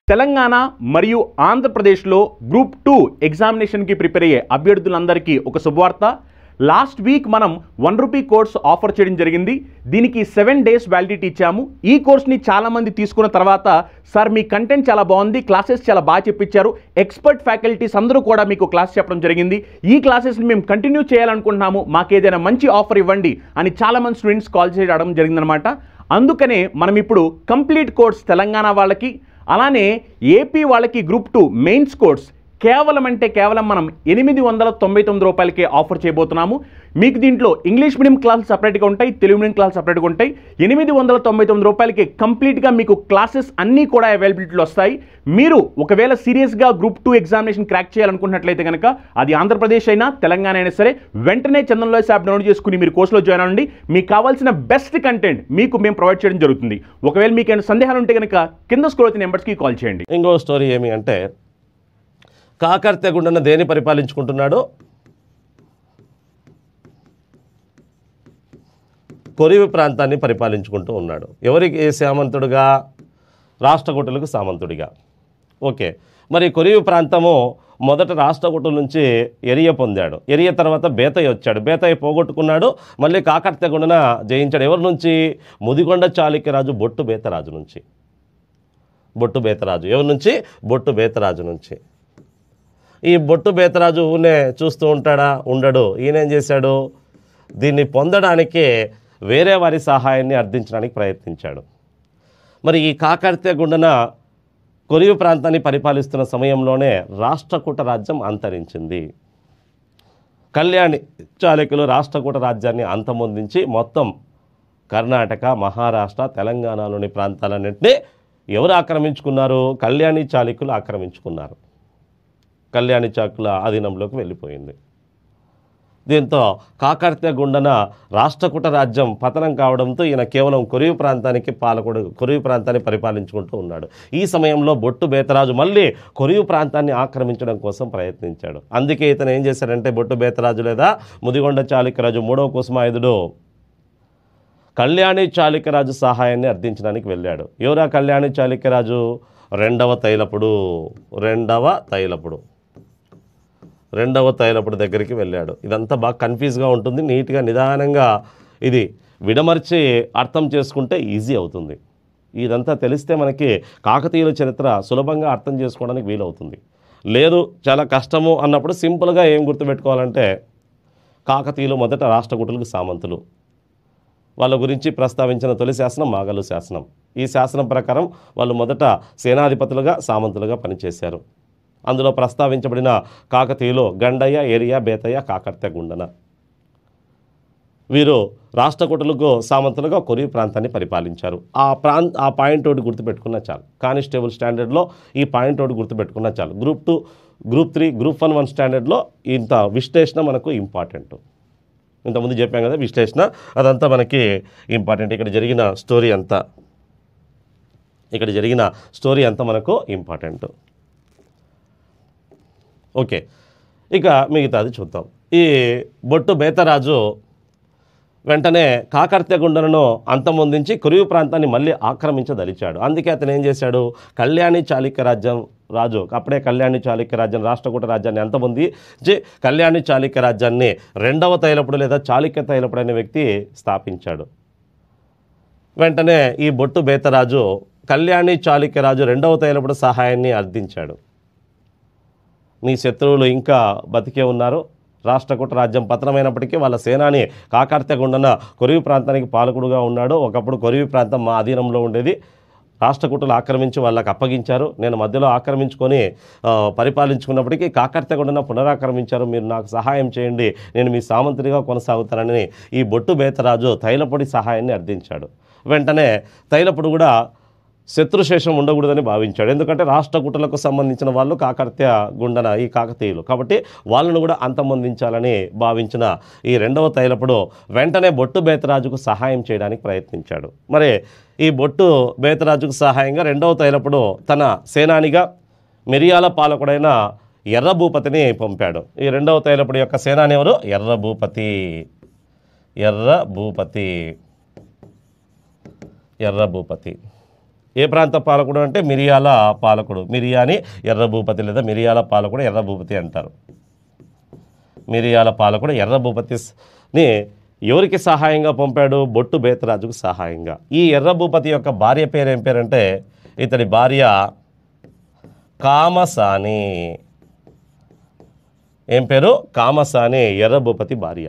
తెలంగాణ మరియు ఆంధ్రప్రదేశ్లో group 2 ఎగ్జామినేషన్కి prepare అయ్యే అభ్యర్థులందరికీ ఒక శుభవార్త. లాస్ట్ వీక్ మనం ₹1 కోర్స్ ఆఫర్ చేయడం జరిగింది. దీనికి 7 డేస్ వ్యాలిడిటీ ఇచ్చాము. ఈ కోర్స్ని చాలామంది తీసుకున్న తర్వాత సార్ మీ కంటెంట్ చాలా బాగుంది, క్లాసెస్ చాలా బాగా చెప్పించారు, ఎక్స్పర్ట్ ఫ్యాకల్టీస్ అందరూ కూడా మీకు క్లాస్ చెప్పడం జరిగింది, ఈ క్లాసెస్ని మేము కంటిన్యూ చేయాలనుకుంటున్నాము, మాకు ఏదైనా మంచి ఆఫర్ ఇవ్వండి అని చాలామంది స్టూడెంట్స్ కాల్ చేయడం జరిగిందనమాట. అందుకనే మనం ఇప్పుడు కంప్లీట్ కోర్స్ తెలంగాణ వాళ్ళకి అలానే ఏపీ వాళ్ళకి గ్రూప్ 2 మెయిన్స్ కోర్స్ కేవలం మనం ₹899కే ఆఫర్ చేయబోతున్నాము. మీకు దీంట్లో ఇంగ్లీష్ మీడియం క్లాసులు సపరేట్గా ఉంటాయి, తెలుగు మీడియం క్లాసులు సపరేట్గా ఉంటాయి. ₹899కి కంప్లీట్గా మీకు క్లాసెస్ అన్నీ కూడా అవైలబిలిటీలో వస్తాయి. మీరు ఒకవేళ సీరియస్గా గ్రూప్ 2 ఎగ్జామినేషన్ క్రాక్ చేయాలనుకుంటున్నట్లయితే కనుక అది ఆంధ్రప్రదేశ్ అయినా తెలంగాణ అయినా సరే వెంటనే చందన్ లాయర్స్ యాప్ డౌన్లోడ్ చేసుకుని మీరు కోర్సులో జాయిన్ అవ్వండి. మీకు కావాల్సిన బెస్ట్ కంటెంట్ మీకు మేము ప్రొవైడ్ చేయడం జరుగుతుంది. ఒకవేళ మీకు ఏమైనా సందేహాలు ఉంటే కనుక కింద స్క్రోల్ అవుతున్న నెంబర్స్కి కాల్ చేయండి. ఇంకో స్టోరీ ఏమి అంటే కాకర్తెగుండన దేని పరిపాలించుకుంటున్నాడు? కొరివి ప్రాంతాన్ని పరిపాలించుకుంటూ ఉన్నాడు. ఎవరికి సామంతుడుగా? రాష్ట్రకూటులకు సామంతుడిగా. ఓకే, మరి కొరివి ప్రాంతము మొదట రాష్ట్రకూటుల నుంచి ఎరియ పొందాడు. ఎరియ తర్వాత బేతయ్య వచ్చాడు. బేతయ్య పోగొట్టుకున్నాడు. మళ్ళీ కాకర్తెగుండన జయించాడు. ఎవరి నుంచి? ముదిగొండ చాళుక్యరాజు బొట్టు బేతరాజు నుంచి. బొట్టు బేతరాజు ఎవరి నుంచి? బొట్టు బేతరాజు నుంచి. ఈ బొట్టు బేతరాజు ఊనే చూస్తూ ఉంటాడా? ఉండడు. ఈయనేం చేశాడు? దీన్ని పొందడానికి వేరే వారి సహాయాన్ని అర్థించడానికి ప్రయత్నించాడు. మరి ఈ కాకర్తెగుండన కొరివి ప్రాంతాన్ని పరిపాలిస్తున్న సమయంలోనే రాష్ట్రకూట రాజ్యం అంతరించింది. కళ్యాణి చాళుక్యులు రాష్ట్రకూట రాజ్యాన్ని అంతమొందించి మొత్తం కర్ణాటక, మహారాష్ట్ర, తెలంగాణలోని ప్రాంతాలన్నింటినీ ఎవరు ఆక్రమించుకున్నారు? కళ్యాణి చాళుక్యులు ఆక్రమించుకున్నారు. కళ్యాణి చాళుక్యుల అధీనంలోకి వెళ్ళిపోయింది. దీంతో కాకర్తెగుండన రాష్ట్రకూట రాజ్యం పతనం కావడంతో ఈయన కేవలం కొరివి ప్రాంతానికి పాలకుడు, కొరివి ప్రాంతాన్ని పరిపాలించుకుంటూ ఉన్నాడు. ఈ సమయంలో బొట్టు బేతరాజు మళ్ళీ కొరివి ప్రాంతాన్ని ఆక్రమించడం కోసం ప్రయత్నించాడు. అందుకే ఇతను ఏం చేశాడంటే బొట్టు బేతరాజు లేదా ముదిగొండ చాళుక్యరాజు మూడవ కుసుమాయుధుడు కళ్యాణి చాళుక్యరాజు సహాయాన్ని అర్థించడానికి వెళ్ళాడు. ఎవరా కళ్యాణి చాళుక్యరాజు? రెండవ తైలపుడు దగ్గరికి వెళ్ళాడు. ఇదంతా బాగా కన్ఫ్యూజ్గా ఉంటుంది. నీట్గా నిదానంగా ఇది విడమర్చి అర్థం చేసుకుంటే ఈజీ అవుతుంది. ఇదంతా తెలిస్తే మనకి కాకతీయుల చరిత్ర సులభంగా అర్థం చేసుకోవడానికి వీలవుతుంది. లేదు చాలా కష్టము అన్నప్పుడు సింపుల్గా ఏం గుర్తుపెట్టుకోవాలంటే కాకతీయులు మొదట రాష్ట్రకూటులకు సామంతులు. వాళ్ళ గురించి ప్రస్తావించిన తొలి శాసనం మాగల్లు శాసనం. ఈ శాసనం ప్రకారం వాళ్ళు మొదట సేనాధిపతులుగా సామంతులుగా పనిచేశారు. అందులో ప్రస్తావించబడిన కాకతీయులు గండయ్య, ఎరియ, బేతయ్య, కాకర్తెగుండన. వీరు రాష్ట్రకూటులకు సామంతులుగా కొరివి ప్రాంతాన్ని పరిపాలించారు. ఆ పాయింట్ ఒకటి గుర్తుపెట్టుకున్నా చాలు. కానిస్టేబుల్ స్టాండర్డ్లో ఈ పాయింట్ ఒకటి గుర్తుపెట్టుకున్నా చాలు. గ్రూప్ 2, గ్రూప్ 3, గ్రూప్ 1 స్టాండర్డ్లో ఇంత విశ్లేషణ మనకు ఇంపార్టెంట్. ఇంతకుముందు చెప్పాం కదా విశ్లేషణ, అదంతా మనకి ఇంపార్టెంట్. ఇక్కడ జరిగిన స్టోరీ అంతా మనకు ఇంపార్టెంట్. ఓకే, ఇక మిగతాది చూద్దాం. ఈ బొట్టు బేతరాజు వెంటనే కాకర్తెగుండనను అంతమొందించి కొరివి ప్రాంతాన్ని మళ్ళీ ఆక్రమించదలిచాడు. అందుకే అతను ఏం చేశాడు? కళ్యాణి చాళుక్య రాజ్యం రాజు అప్పుడే కళ్యాణి చాళుక్య రాజ్యం రాష్ట్రకూట రాజ్యాన్ని అంతమొందించి కళ్యాణి చాళుక్య రాజ్యాన్ని రెండవ తైలపుడు లేదా చాళుక్య తైలపుడు అనే వ్యక్తి స్థాపించాడు. వెంటనే ఈ బొట్టు బేతరాజు కళ్యాణి చాళుక్య రాజు రెండవ తైలపుడు సహాయాన్ని అర్థించాడు. మీ శత్రువులు ఇంకా బతికే ఉన్నారు. రాష్ట్రకూట రాజ్యం పతనమైనప్పటికీ వాళ్ళ సేనాని కాకర్తెగుండన కొరివి ప్రాంతానికి పాలకుడుగా ఉన్నాడు. ఒకప్పుడు కొరివి ప్రాంతం మా అధీనంలో ఉండేది. రాష్ట్రకూటులు ఆక్రమించి వాళ్ళకి అప్పగించారు. నేను మధ్యలో ఆక్రమించుకొని పరిపాలించుకున్నప్పటికీ కాకర్తెగుండన పునరాక్రమించారు. మీరు నాకు సహాయం చేయండి, నేను మీ సామంతుడిగా కొనసాగుతానని ఈ బొట్టు బేతరాజు తైలపుడి సహాయాన్ని అర్థించాడు. వెంటనే తైలపుడు కూడా శత్రుశేషం ఉండకూడదని భావించాడు. ఎందుకంటే రాష్ట్రకూటులకు సంబంధించిన వాళ్ళు కాకర్తెగుండన ఈ కాకతీయులు కాబట్టి వాళ్ళను కూడా అంతమొందించాలని భావించిన ఈ రెండవ తైలపుడు వెంటనే బొట్టు బేతరాజుకు సహాయం చేయడానికి ప్రయత్నించాడు. మరి ఈ బొట్టు బేతరాజుకు సహాయంగా రెండవ తైలపుడు తన సేనానిగా మిరియాల పాలకుడైన ఎర్రభూపతిని పంపాడు. ఈ రెండవ తైలపుడు యొక్క సేనాని ఎవరు? ఎర్రభూపతి. ఏ ప్రాంత పాలకుడు అంటే మిరియాల పాలకుడు. మిరియాని ఎర్ర భూపతి లేదా మిరియాల పాలకుడు ఎర్ర భూపతి అంటారు. మిరియాల పాలకుడు ఎర్ర భూపతిని ఎవరికి సహాయంగా పంపాడు? బొట్టు బేతరాజుకు సహాయంగా. ఈ ఎర్ర భూపతి యొక్క భార్య పేరు ఏం పేరంటే, ఇతడి భార్య కామసాని. ఏం పేరు? కామసాని, ఎర్ర భూపతి భార్య.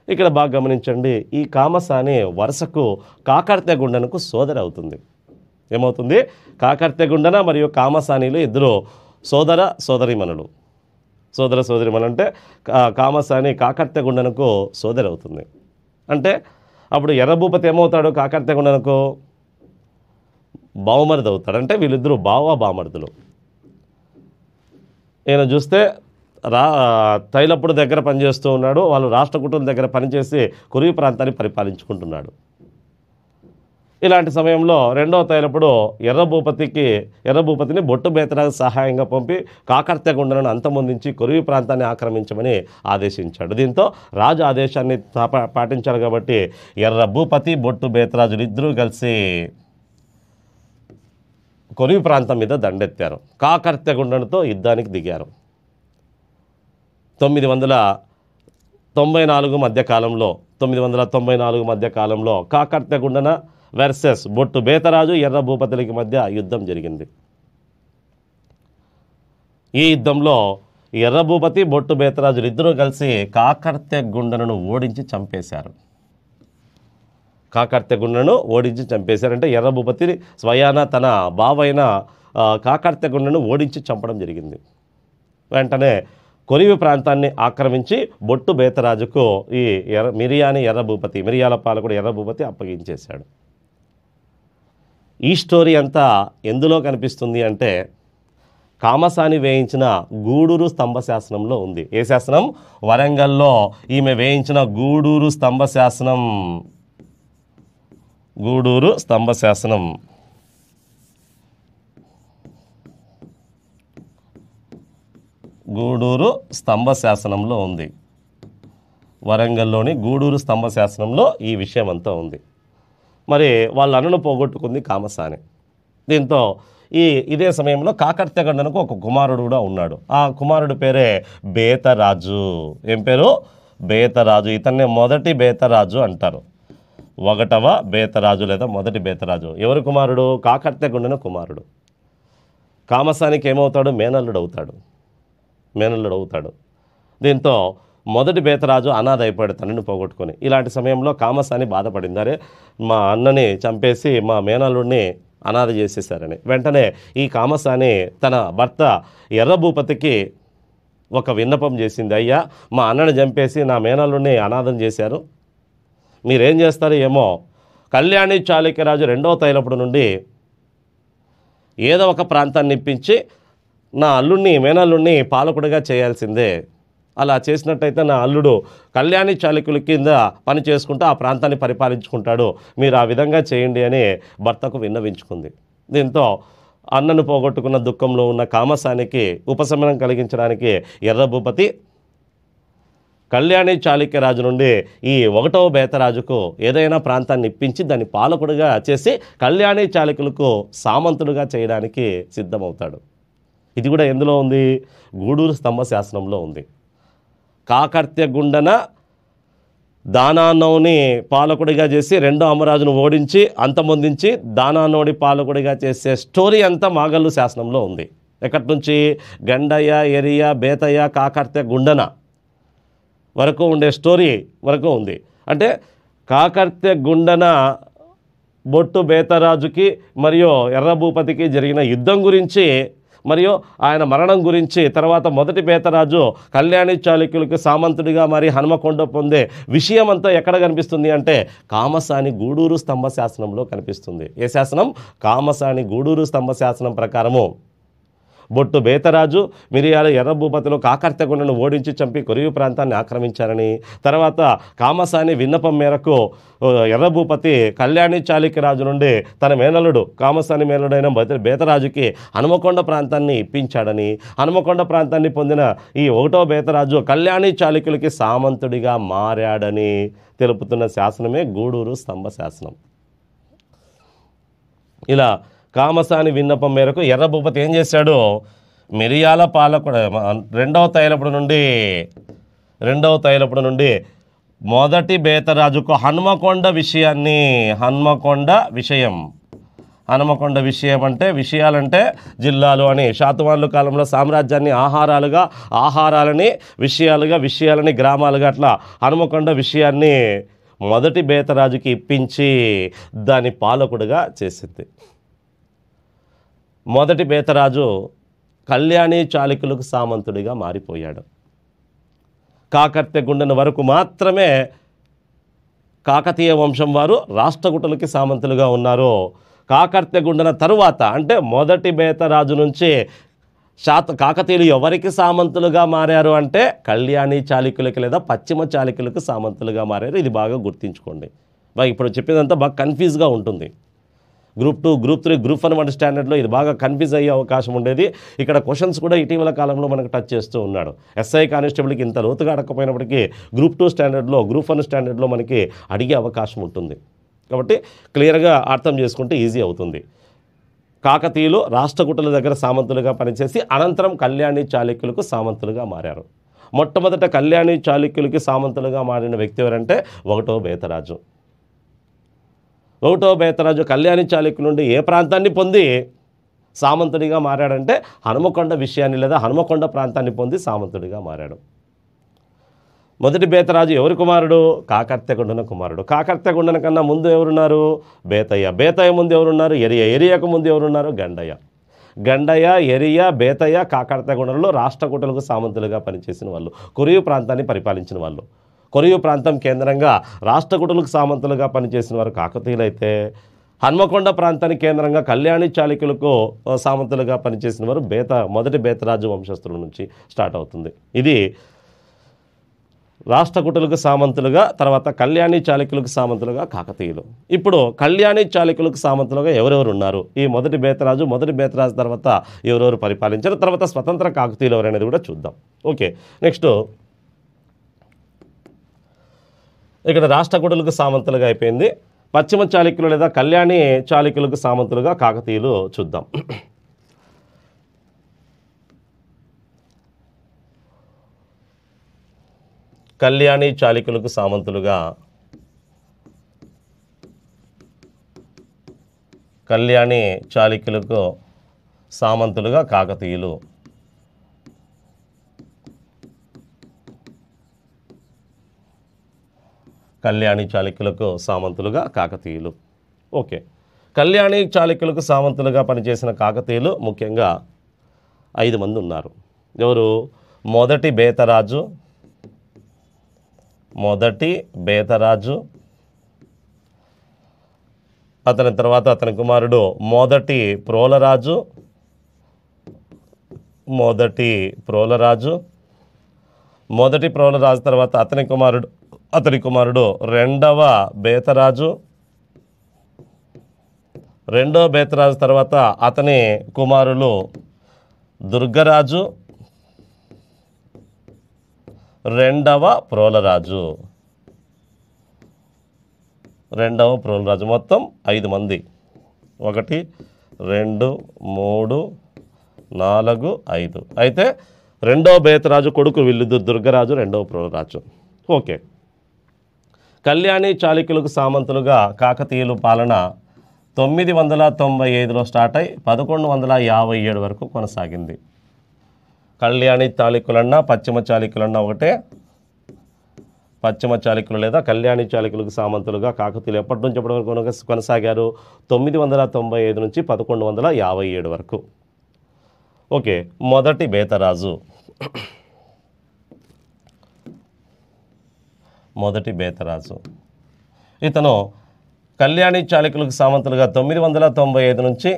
ఇక్కడ బాగా గమనించండి, ఈ కామసాని వరుసకు కాకర్తెగుండనకు సోదరి అవుతుంది. ఏమవుతుంది? కాకర్తెగుండన మరియు కామసానిలు ఇద్దరు సోదర సోదరిమణులు. సోదర సోదరిమణులు అంటే కామసాని కాకర్తెగుండనకు సోదరి అవుతుంది. అంటే అప్పుడు ఎర్ర భూపతి ఏమవుతాడు? కాకర్తెగుండనకు బావమరిది అవుతాడు. అంటే వీళ్ళిద్దరూ బామర్దులు. ఈయన చూస్తే తైలప్పుడు దగ్గర పనిచేస్తూ ఉన్నాడు. వాళ్ళు రాష్ట్రకూటుల దగ్గర పనిచేసి కురువి ప్రాంతాన్ని పరిపాలించుకుంటున్నాడు. ఇలాంటి సమయంలో రెండవ తైలప్పుడు ఎర్ర భూపతిని బొట్టు బేతరాజు సహాయంగా పంపి కాకర్తెగుండలను అంతమొందించి కురువి ప్రాంతాన్ని ఆక్రమించమని ఆదేశించాడు. దీంతో రాజు ఆదేశాన్ని పాటించారు కాబట్టి ఎర్ర భూపతి బొట్టు బేతరాజులు ఇద్దరూ కలిసి కురువి ప్రాంతం మీద దండెత్తారు. కాకర్తెగుండలతో యుద్ధానికి దిగారు. 994 మధ్య కాలంలో కాకర్తెగుండన వర్సెస్ బొట్టు బేతరాజు ఎర్ర భూపతులకి మధ్య యుద్ధం జరిగింది. ఈ యుద్ధంలో ఎర్ర భూపతి బొట్టు బేతరాజులు ఇద్దరూ కలిసి కాకర్తెగుండను ఓడించి చంపేశారు. అంటే ఎర్ర భూపతి స్వయాన తన బావైన కాకర్తెగుండను ఓడించి చంపడం జరిగింది. వెంటనే కొరివి ప్రాంతాన్ని ఆక్రమించి బొట్టు బేతరాజుకు ఈ మిరియాల పాలకుడు ఎర్ర భూపతి అప్పగించేశాడు. ఈ స్టోరీ అంతా ఎందులో కనిపిస్తుంది అంటే కామసాని వేయించిన గూడూరు స్తంభ శాసనంలో ఉంది. ఏ శాసనం? వరంగల్లో ఈమె వేయించిన గూడూరు స్తంభ శాసనం. గూడూరు స్తంభ శాసనం గూడూరు స్తంభ శాసనంలో ఉంది. వరంగల్లోని గూడూరు స్తంభ శాసనంలో ఈ విషయం అంతా ఉంది. మరి వాళ్ళ అన్నను పోగొట్టుకుంది కామసాని. దీంతో ఇదే సమయంలో కాకర్తెగుండనకు ఒక కుమారుడు కూడా ఉన్నాడు. ఆ కుమారుడు పేరే బేతరాజు. ఏం పేరు? బేతరాజు. ఇతన్నే మొదటి బేతరాజు అంటారు. ఒకటవ బేతరాజు లేదా మొదటి బేతరాజు. ఎవరి కుమారుడు? కాకర్తెగుండన కుమారుడు. కామసానికి ఏమవుతాడు? మేనల్లుడు అవుతాడు. దీంతో మొదటి బేతరాజు అనాథ అయిపోయాడు తండ్రిని పోగొట్టుకొని. ఇలాంటి సమయంలో కామసాని బాధపడింది, అరే మా అన్నని చంపేసి మా మేనల్లుడిని అనాథ చేసేసారని. వెంటనే ఈ కామసాని తన భర్త ఎర్ర భూపతికి ఒక విన్నపం చేసింది. అయ్యా, మా అన్నని చంపేసి నా మేనల్లుడిని అనాథం చేశారు, మీరేం చేస్తారు ఏమో, కళ్యాణి చాళుక్యరాజు రెండవ తైలపుడు నుండి ఏదో ఒక ప్రాంతాన్ని ఇప్పించి నా మేనల్లుడిని పాలకుడిగా చేయాల్సిందే. అలా చేసినట్టయితే నా అల్లుడు కళ్యాణి చాళుక్యుల కింద పని చేసుకుంటూ ఆ ప్రాంతాన్ని పరిపాలించుకుంటాడు, మీరు ఆ విధంగా చేయండి అని భర్తకు విన్నవించుకుంది. దీంతో అన్నను పోగొట్టుకున్న దుఃఖంలో ఉన్న కామసానికి ఉపశమనం కలిగించడానికి ఎర్ర భూపతి కళ్యాణి చాళుక్యరాజు నుండి ఈ ఒకటవ బేతరాజుకు ఏదైనా ప్రాంతాన్ని ఇప్పించి దాన్ని పాలకుడిగా చేసి కళ్యాణి చాళుక్యులకు సామంతుడుగా చేయడానికి సిద్ధమవుతాడు. ఇది కూడా ఎందులో ఉంది? గూడూరు స్తంభ శాసనంలో ఉంది. కాకర్తెగుండన దానాన్నోని పాలకుడిగా చేసి రెండో అమరాజును ఓడించి అంతమొందించి దానాన్నోడి పాలకుడిగా చేసే స్టోరీ అంతా మాగల్లు శాసనంలో ఉంది. ఎక్కడి నుంచి? గండయ్య, ఎరియ, బేతయ్య, కాకర్తెగుండన వరకు ఉండే స్టోరీ వరకు ఉంది. అంటే కాకర్తెగుండన బొట్టు బేతరాజుకి మరియు ఎర్ర భూపతికి జరిగిన యుద్ధం గురించి మరియు ఆయన మరణం గురించి, తర్వాత మొదటి బేతరాజు కళ్యాణి చాళుక్యులకు సామంతుడిగా మరి హనుమకొండ పొందే విషయం అంతా ఎక్కడ కనిపిస్తుంది అంటే కామసాని గూడూరు స్తంభ శాసనంలో కనిపిస్తుంది. ఏ శాసనం? కామసాని గూడూరు స్తంభ శాసనం ప్రకారము బొట్టు బేతరాజు మిరియాల ఎర్ర భూపతిలో కాకర్తెగుండను ఓడించి చంపి కొరివి ప్రాంతాన్ని ఆక్రమించారని, తర్వాత కామసాని విన్నపం మేరకు ఎర్ర భూపతి కళ్యాణి చాళుక్యరాజు నుండి తన మేనలుడు కామసాని మేనలుడైన బేతరాజుకి హనుమకొండ ప్రాంతాన్ని ఇప్పించాడని, హనుమకొండ ప్రాంతాన్ని పొందిన ఈ ఒకటో బేతరాజు కళ్యాణి చాళుక్యులకి సామంతుడిగా మారాడని తెలుపుతున్న శాసనమే గూడూరు స్తంభ శాసనం. ఇలా కామసాని విన్నపం మేరకు ఎర్ర భూపతి ఏం చేశాడు, మిరియాల పాలకుడు రెండవ తైలపుడు నుండి మొదటి బేతరాజుకు హన్మకొండ విషయం అంటే విషయాలంటే జిల్లాలు అని, శాతవాహనుల కాలంలో సామ్రాజ్యాన్ని ఆహారాలని విషయాలని గ్రామాలుగా అట్లా హన్మకొండ విషయాన్ని మొదటి బేతరాజుకి ఇప్పించి దాని పాలకుడుగా చేసింది. మొదటి బేతరాజు కళ్యాణి చాళుక్యులకు సామంతుడిగా మారిపోయాడు. కాకర్తె గుండెన వరకు మాత్రమే కాకతీయ వంశం వారు రాష్ట్రకూటులకి సామంతులుగా ఉన్నారు. కాకర్తె గుండెన తరువాత అంటే మొదటి బేతరాజు నుంచి కాకతీయులు ఎవరికి సామంతులుగా మారారు అంటే కళ్యాణి చాళుక్యులకి లేదా పశ్చిమ చాళుక్యులకు సామంతులుగా మారారు. ఇది బాగా గుర్తుంచుకోండి. ఇప్పుడు చెప్పేదంతా బాగా కన్ఫ్యూజ్గా ఉంటుంది. గ్రూప్ 2, గ్రూప్ 3, గ్రూప్ 1 వంటి స్టాండర్డ్లో ఇది బాగా కన్ఫ్యూజ్ అయ్యే అవకాశం ఉండేది. ఇక్కడ క్వశ్చన్స్ కూడా ఇటీవల కాలంలో మనకు టచ్ చేస్తూ ఉన్నాడు. ఎస్ఐ కానిస్టేబుల్కి ఇంత లోతుగా అడగకపోయినప్పటికీ గ్రూప్ 2 స్టాండర్డ్లో, గ్రూప్ 1 స్టాండర్డ్లో మనకి అడిగే అవకాశం ఉంటుంది. కాబట్టి క్లియర్గా అర్థం చేసుకుంటే ఈజీ అవుతుంది. కాకతీయులు రాష్ట్రకూటుల దగ్గర సామంతులుగా పనిచేసి అనంతరం కళ్యాణి చాళుక్యులకు సామంతులుగా మారారు. మొట్టమొదట కళ్యాణి చాళుక్యులకి సామంతులుగా మారిన వ్యక్తి ఎవరంటే ఒకటో బేతరాజు కళ్యాణి చాళుక్యుల నుండి ఏ ప్రాంతాన్ని పొంది సామంతుడిగా మారాడంటే హనుమకొండ విషయాన్ని లేదా హనుమకొండ ప్రాంతాన్ని పొంది సామంతుడిగా మారాడు. మొదటి బేతరాజు ఎవరి కుమారుడు? కాకర్తెగుండన కుమారుడు. కాకర్తెగుండన కన్నా ముందు ఎవరున్నారు? బేతయ్య ముందు ఎవరున్నారు? ఎరియకు ముందు ఎవరున్నారు? గండయ్య, ఎరియ, బేతయ్య కాకర్తెగుండలలో రాష్ట్రకూటులకు సామంతులుగా పనిచేసిన వాళ్ళు, కొరియు ప్రాంతాన్ని పరిపాలించిన వాళ్ళు. కొరియు ప్రాంతం కేంద్రంగా రాష్ట్రకూటులకు సామంతులుగా పనిచేసిన వారు కాకతీయులైతే, హన్మకొండ ప్రాంతాన్ని కేంద్రంగా కళ్యాణి చాళుక్యులకు సామంతులుగా పనిచేసిన వారు మొదటి బేతరాజు వంశస్థుల నుంచి స్టార్ట్ అవుతుంది. ఇది రాష్ట్రకూటులకు సామంతులుగా, తర్వాత కళ్యాణి చాళుక్యులకు సామంతులుగా కాకతీయులు. ఇప్పుడు కళ్యాణి చాళుక్యులకు సామంతులుగా ఎవరెవరు ఉన్నారు? ఈ మొదటి బేతరాజు తర్వాత ఎవరెవరు పరిపాలించారు, తర్వాత స్వతంత్ర కాకతీయులు ఎవరనేది కూడా చూద్దాం. ఓకే, నెక్స్ట్ ఇక్కడ రాష్ట్రకూటులకు సామంతులుగా అయిపోయింది. పశ్చిమ చాళుక్యులు లేదా కళ్యాణి చాళుక్యులకు సామంతులుగా కాకతీయులు చూద్దాం. కళ్యాణి చాళుక్యులకు సామంతులుగా కాకతీయులు. కళ్యాణి చాళుక్యులకు సామంతులుగా కాకతీయులు. ఓకే, కళ్యాణి చాళుక్యులకు సామంతులుగా పనిచేసిన కాకతీయులు ముఖ్యంగా 5 మంది ఉన్నారు. ఎవరు? మొదటి బేతరాజు, అతని తర్వాత అతని కుమారుడు మొదటి ప్రోలరాజు, తర్వాత అతని కుమారుడు రెండవ బేతరాజు తర్వాత అతని కుమారులు దుర్గరాజు, రెండవ ప్రోలరాజు. మొత్తం 5 మంది. 1, 2, 3, 4, 5. అయితే రెండవ బేతరాజు కొడుకు వీళ్ళు దుర్గరాజు, రెండవ ప్రోలరాజు. ఓకే, కళ్యాణి చాళుక్యులకు సామంతులుగా కాకతీయులు పాలన 995లో స్టార్ట్ అయి 1157 వరకు కొనసాగింది. కళ్యాణి చాళుక్యులన్నా పశ్చిమ చాళుక్యులన్నా ఒకటే. పశ్చిమ చాళుక్యులు లేదా కళ్యాణి చాళుక్యులకు సామంతులుగా కాకతీయులు ఎప్పటి నుంచి ఎప్పటి వరకు కొనసాగారు? 995 నుంచి 1157 వరకు. ఓకే, మొదటి బేతరాజు ఇతను కళ్యాణి చాళుక్యులకు సామంతులుగా 995 నుంచి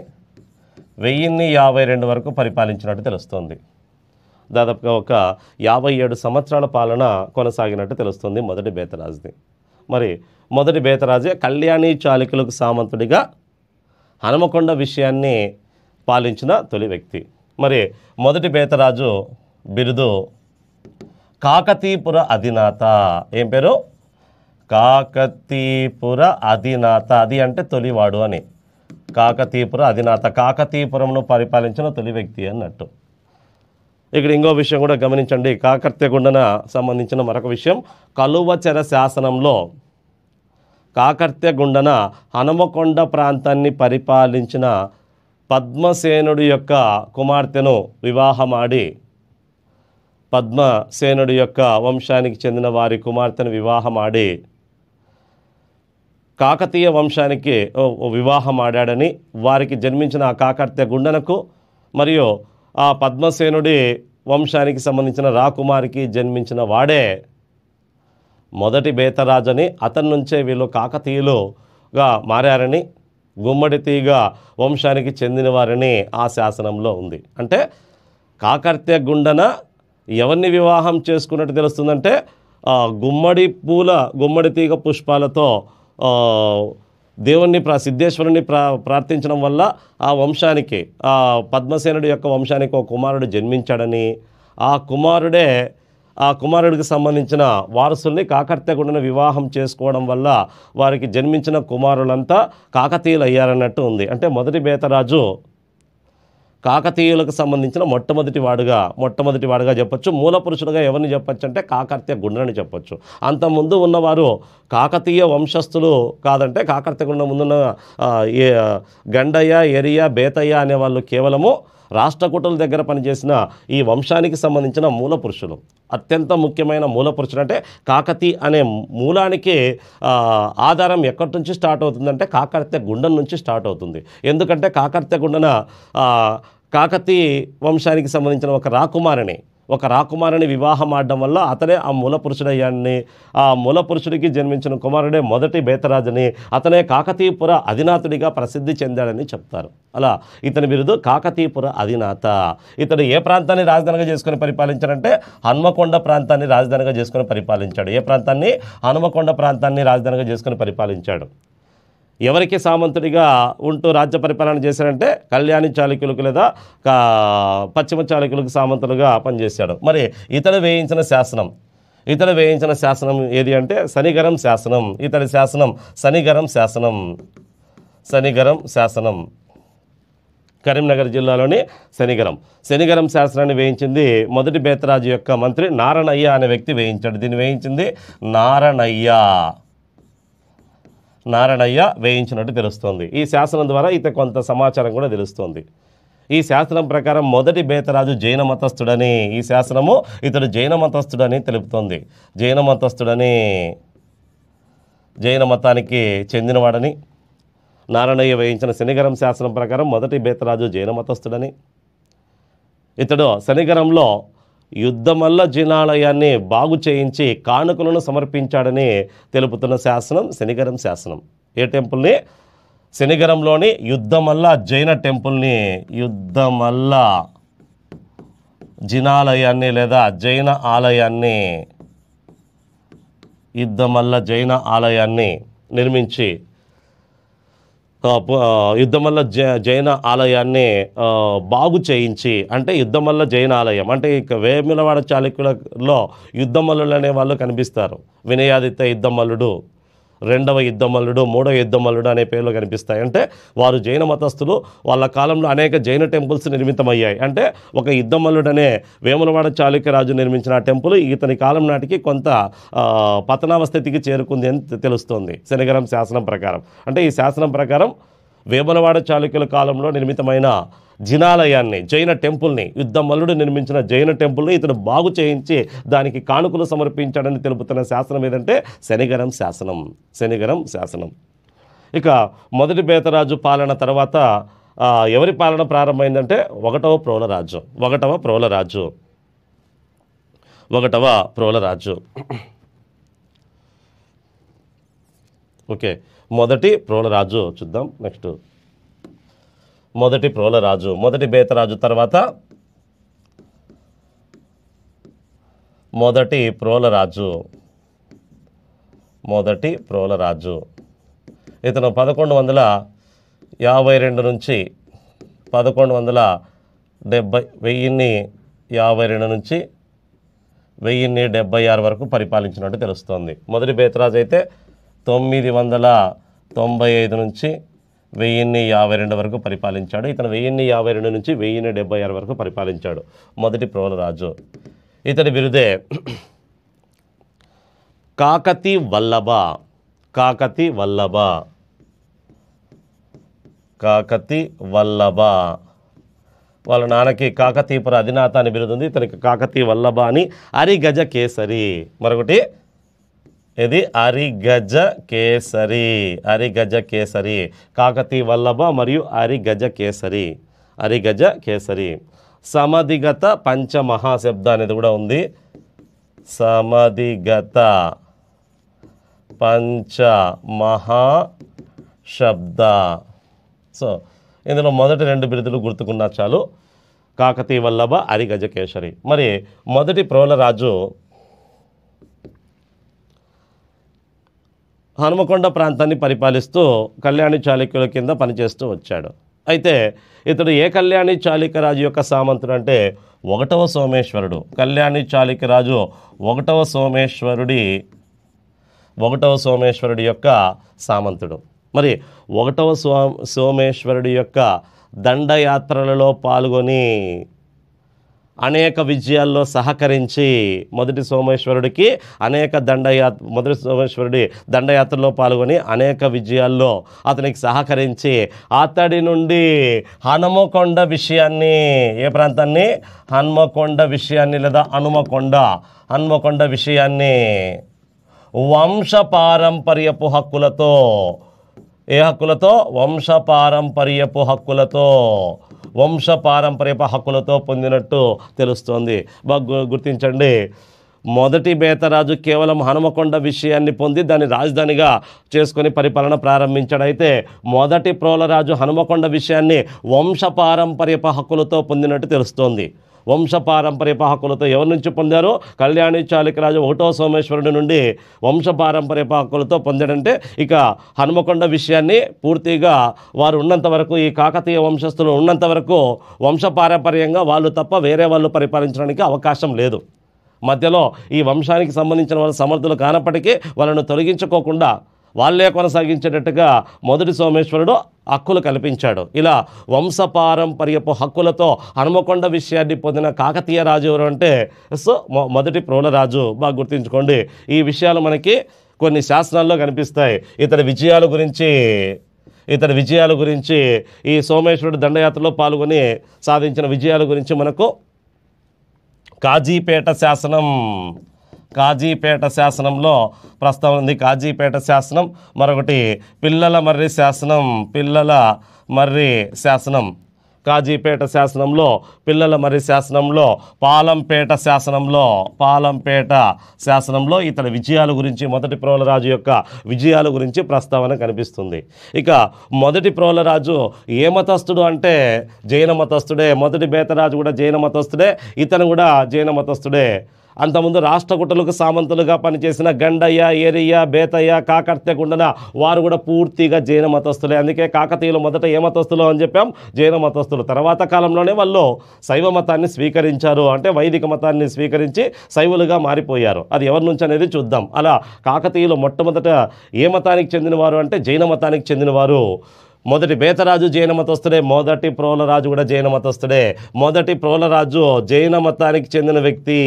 1052 వరకు పరిపాలించినట్టు తెలుస్తోంది. దాదాపుగా ఒక 57 సంవత్సరాల పాలన కొనసాగినట్టు తెలుస్తుంది మొదటి బేతరాజుది. మరి మొదటి బేతరాజే కళ్యాణి చాళుక్యులకు సామంతుడిగా హనుమకొండ విషయాన్ని పాలించిన తొలి వ్యక్తి. మరి మొదటి బేతరాజు బిరుదు కాకతీపుర అధినాథ. ఏం పేరు? కాకతీపుర అధినాథ. అది అంటే తొలివాడు అని. కాకతీపుర అధినాథ, కాకతీపురంను పరిపాలించిన తొలి వ్యక్తి అన్నట్టు. ఇక్కడ ఇంకో విషయం కూడా గమనించండి. కాకర్త్యగుండన సంబంధించిన మరొక విషయం, కలువచెర శాసనంలో కాకర్త్యగుండన హనుమకొండ ప్రాంతాన్ని పరిపాలించిన పద్మసేనుడి యొక్క కుమార్తెను వివాహమాడి, పద్మసేనుడి యొక్క వంశానికి చెందిన వారి కుమార్తెను వివాహమాడి కాకతీయ వంశానికి వివాహం ఆడాడని, వారికి జన్మించిన ఆ కాకర్త్యగుండనకు మరియు ఆ పద్మసేనుడి వంశానికి సంబంధించిన రాకుమారికి జన్మించిన వాడే మొదటి బేతరాజని, అతని నుంచే వీళ్ళు కాకతీయులుగా మారారని, గుమ్మడి తీగ వంశానికి చెందినవారని ఆ శాసనంలో ఉంది. అంటే కాకర్త్యగుండన ఎవరిని వివాహం చేసుకున్నట్టు తెలుస్తుందంటే, గుమ్మడి తీగ పుష్పాలతో దేవుణ్ణి సిద్ధేశ్వరుని ప్రార్థించడం వల్ల ఆ వంశానికి, ఆ పద్మసేనుడి యొక్క వంశానికి ఒక కుమారుడు జన్మించాడని, ఆ కుమారుడికి సంబంధించిన వారసుల్ని కాకర్త్యగుండను వివాహం చేసుకోవడం వల్ల వారికి జన్మించిన కుమారులంతా కాకతీయులు అయ్యారన్నట్టు ఉంది. అంటే మొదటి బేతరాజు కాకతీయులకు సంబంధించిన మొట్టమొదటి వాడుగా చెప్పొచ్చు. మూల పురుషుడుగా ఎవరిని చెప్పొచ్చు అంటే కాకర్త్యగుండని చెప్పొచ్చు. అంతకుముందు ఉన్నవారు కాకతీయ వంశస్థులు కాదంటే, కాకర్త్యగుండ ముందున్న గండయ్య, ఎరియ, బేతయ్య అనేవాళ్ళు కేవలము రాష్ట్రకూటుల దగ్గర పనిచేసిన ఈ వంశానికి సంబంధించిన మూల పురుషులు. అత్యంత ముఖ్యమైన మూల పురుషుడు అంటే కాకతీ అనే మూలానికి ఆధారం ఎక్కడి నుంచి స్టార్ట్ అవుతుందంటే కాకర్త్యగుండం నుంచి స్టార్ట్ అవుతుంది. ఎందుకంటే కాకర్త్యగుండన కాకతీ వంశానికి సంబంధించిన ఒక రాకుమారిని వివాహం ఆడడం వల్ల అతనే ఆ మూల పురుషుడయ్యాన్ని, ఆ మూల పురుషుడికి జన్మించిన కుమారుడే మొదటి బేతరాజని, అతనే కాకతీపుర అధినాథుడిగా ప్రసిద్ధి చెందాడని చెప్తారు. అలా ఇతని బిరుదు కాకతీపుర అధినాథ. ఇతడు ఏ ప్రాంతాన్ని రాజధానిగా చేసుకుని పరిపాలించాడంటే హన్మకొండ ప్రాంతాన్ని రాజధానిగా చేసుకుని పరిపాలించాడు. ఏ ప్రాంతాన్ని? హనుమకొండ ప్రాంతాన్ని రాజధానిగా చేసుకుని పరిపాలించాడు. ఎవరికి సామంతుడిగా ఉంటూ రాజ్య పరిపాలన చేశారంటే కళ్యాణి చాళుక్యులకు లేదా పశ్చిమ చాళుక్యులకు సామంతులుగా పనిచేశాడు. మరి ఇతడు వేయించిన శాసనం ఏది అంటే శనిగరం శాసనం. ఇతడి శాసనం శనిగరం శాసనం కరీంనగర్ జిల్లాలోని శనిగరం శాసనాన్ని వేయించింది మొదటి బేతరాజు యొక్క మంత్రి నారణయ్య అనే వ్యక్తి వేయించాడు. దీన్ని వేయించింది నారణయ్య వేయించినట్టు తెలుస్తోంది. ఈ శాసనం ద్వారా కొంత సమాచారం కూడా తెలుస్తోంది. ఈ శాసనం ప్రకారం మొదటి బేతరాజు జైన మతస్థుడని, ఈ శాసనము ఇతడు జైన మతస్థుడని తెలుపుతోంది. జైన మతానికి చెందినవాడని నారణయ్య వేయించిన శనిగరం శాసనం ప్రకారం మొదటి బేతరాజు జైన మతస్థుడని, ఇతడు శనిగరంలో యుద్ధమల్ల జినాలయాన్ని బాగు చేయించి కానుకలను సమర్పించాడని తెలుపుతున్న శాసనం శనిగరం శాసనం. ఏ టెంపుల్ని? శనిగరంలోని యుద్ధమల్ల జైన టెంపుల్ని, యుద్ధమల్ల జినాలయాన్ని లేదా జైన ఆలయాన్ని నిర్మించి యుద్ధమల్ల జైన ఆలయాన్ని బాగు చేయించి, అంటే యుద్ధమల్ల జైన ఆలయం అంటే ఇక వేములవాడ చాళుక్యులలో యుద్ధమల్లులు అనే వాళ్ళు కనిపిస్తారు. వినయాదిత్య యుద్ధమల్లుడు, రెండవ యుద్ధమల్లుడు, మూడవ యుద్ధమల్లుడు అనే పేర్లు కనిపిస్తాయి. అంటే వారు జైన మతస్థులు. వాళ్ళ కాలంలో అనేక జైన టెంపుల్స్ నిర్మితమయ్యాయి. అంటే ఒక యుద్ధమల్లుడు అనే వేములవాడ చాళుక్యరాజు నిర్మించిన ఆ టెంపుల్ ఇతని కాలం నాటికి కొంత పతనావస్థితికి చేరుకుంది అని తెలుస్తోంది శనిగరం శాసనం ప్రకారం. అంటే ఈ శాసనం ప్రకారం వేములవాడ చాళుక్యుల కాలంలో నిర్మితమైన జినాలయాన్ని, జైన టెంపుల్ని, యుద్ధమల్లుడు నిర్మించిన జైన టెంపుల్ని ఇతడు బాగు చేయించి దానికి కానుకలు సమర్పించాడని తెలుపుతున్న శాసనం ఏదంటే శనిగరం శాసనం. ఇక మొదటి బేతరాజు పాలన తర్వాత ఎవరి పాలన ప్రారంభమైందంటే ఒకటవ ప్రోలరాజు. ఓకే, మొదటి ప్రోలరాజు చూద్దాం. నెక్స్ట్ మొదటి బేతరాజు తర్వాత మొదటి ప్రోలరాజు. ఇతను 1152 నుంచి 1076 వరకు పరిపాలించినట్టు తెలుస్తోంది. మొదటి బేతరాజు అయితే 995 నుంచి 1052 వరకు పరిపాలించాడు. ఇతను 1052 నుంచి 1076 వరకు పరిపాలించాడు మొదటి ప్రోల రాజు. ఇతడి బిరుదే కాకతి వల్లభ. కాకతి వల్లభ. కాకతి వల్లభ. వాళ్ళ నాన్నకి కాకతీపుర అధినాథ అని బిరుదు ఉంది, ఇతనికి కాకతీ వల్లభ అని. అరిగజ కేసరి. మరొకటి ఇది అరిగజ కేసరి. అరిగజ కేసరి. కాకతీ వల్లభ మరియు అరిగజ కేసరి. అరిగజ కేసరి. సమధిగత పంచమహాశబ్ద అనేది కూడా ఉంది. సమధిగత పంచమహాశబ్ద. సో ఇందులో మొదటి 2 బిరుదులు గుర్తుకున్నా చాలు. కాకతీ వల్లభ, అరిగజ కేసరి. మరి మొదటి ప్రోల రాజు హనుమకొండ ప్రాంతాన్ని పరిపాలిస్తూ కళ్యాణి చాళుక్యుల కింద పనిచేస్తూ వచ్చాడు. అయితే ఇతడు ఏ కళ్యాణి చాళుక్య రాజు యొక్క సామంతుడు అంటే 1వ సోమేశ్వరుడు. కళ్యాణి చాళుక్య రాజు 1వ సోమేశ్వరుడి యొక్క సామంతుడు. మరి 1వ సోమేశ్వరుడి యొక్క దండయాత్రలలో పాల్గొని అనేక విజయాల్లో సహకరించి మొదటి సోమేశ్వరుడి దండయాత్రలో పాల్గొని అనేక విజయాల్లో అతనికి సహకరించి అతడి నుండి హనుమకొండ విషయాన్ని, ఏ ప్రాంతాన్ని, హన్మకొండ విషయాన్ని లేదా హన్మకొండ విషయాన్ని వంశపారంపర్యపు హక్కులతో, ఏ హక్కులతో, వంశపారంపర్యపు హక్కులతో పొందినట్టు తెలుస్తోంది. బాగా గుర్తించండి. మొదటి బేతరాజు కేవలం హనుమకొండ విషయాన్ని పొంది దాన్ని రాజధానిగా చేసుకొని పరిపాలన ప్రారంభించాడు. అయితే మొదటి ప్రోలరాజు హనుమకొండ విషయాన్ని వంశపారంపర్యపు హక్కులతో పొందినట్టు తెలుస్తోంది. వంశపారంపర్యపు హక్కులతో ఎవరి నుంచి పొందారు? కళ్యాణి చాళుక్యరాజు 1వ సోమేశ్వరుడి నుండి వంశపారంపర్యపు హక్కులతో పొందాడంటే ఇక హనుమకొండ విషయాన్ని పూర్తిగా వారు ఉన్నంత వరకు, ఈ కాకతీయ వంశస్థులు ఉన్నంత వరకు వంశపారంపర్యంగా వాళ్ళు తప్ప వేరే వాళ్ళు పరిపాలించడానికి అవకాశం లేదు. మధ్యలో ఈ వంశానికి సంబంధించిన వాళ్ళు సమర్థులు కానప్పటికీ వాళ్ళను తొలగించుకోకుండా వాళ్ళే కొనసాగించేటట్టుగా మొదటి సోమేశ్వరుడు హక్కులు కల్పించాడు. ఇలా వంశపారంపర్యపు హక్కులతో హనుమకొండ విషయాన్ని పొందిన కాకతీయ రాజు ఎవరు అంటే మొదటి ప్రోలరాజు. బాగా గుర్తుంచుకోండి. ఈ విషయాలు మనకి కొన్ని శాసనాల్లో కనిపిస్తాయి. ఇతడి విజయాల గురించి ఈ సోమేశ్వరుడు దండయాత్రలో పాల్గొని సాధించిన విజయాల గురించి మనకు కాజీపేట శాసనంలో ప్రస్తావన ఉంది. కాజీపేట శాసనం. మరొకటి పిల్లల మర్రి శాసనం. కాజీపేట శాసనంలో, పిల్లల మర్రి శాసనంలో, పాలంపేట శాసనంలో ఇతని విజయాల గురించి, మొదటి ప్రోలరాజు యొక్క విజయాల గురించి ప్రస్తావన కనిపిస్తుంది. ఇక మొదటి ప్రోలరాజు ఏ మతస్థుడు అంటే జైన మతస్థుడే. మొదటి బేతరాజు కూడా జైన మతస్థుడే, ఇతను కూడా జైన మతస్థుడే. అంతకుముందు రాష్ట్రకూటులకు సామంతులుగా పనిచేసిన గండయ్య, ఏరియా, బేతయ్య, కాకర్త్య గుండన వారు కూడా పూర్తిగా జైన మతస్థులే. అందుకే కాకతీయులు మొదట ఏ మతస్థులు అని చెప్పాం? జైన మతస్థులు. తర్వాత కాలంలోనే వాళ్ళు శైవ మతాన్ని స్వీకరించారు. అంటే వైదిక మతాన్ని స్వీకరించి శైవులుగా మారిపోయారు. అది ఎవరి నుంచి అనేది చూద్దాం. అలా కాకతీయులు మొట్టమొదట ఏ మతానికి చెందినవారు అంటే జైన మతానికి చెందినవారు. మొదటి బేతరాజు జైన మతస్థుడే, మొదటి ప్రోలరాజు కూడా జైన మతస్థుడే. మొదటి ప్రోలరాజు జైన మతానికి చెందిన వ్యక్తి,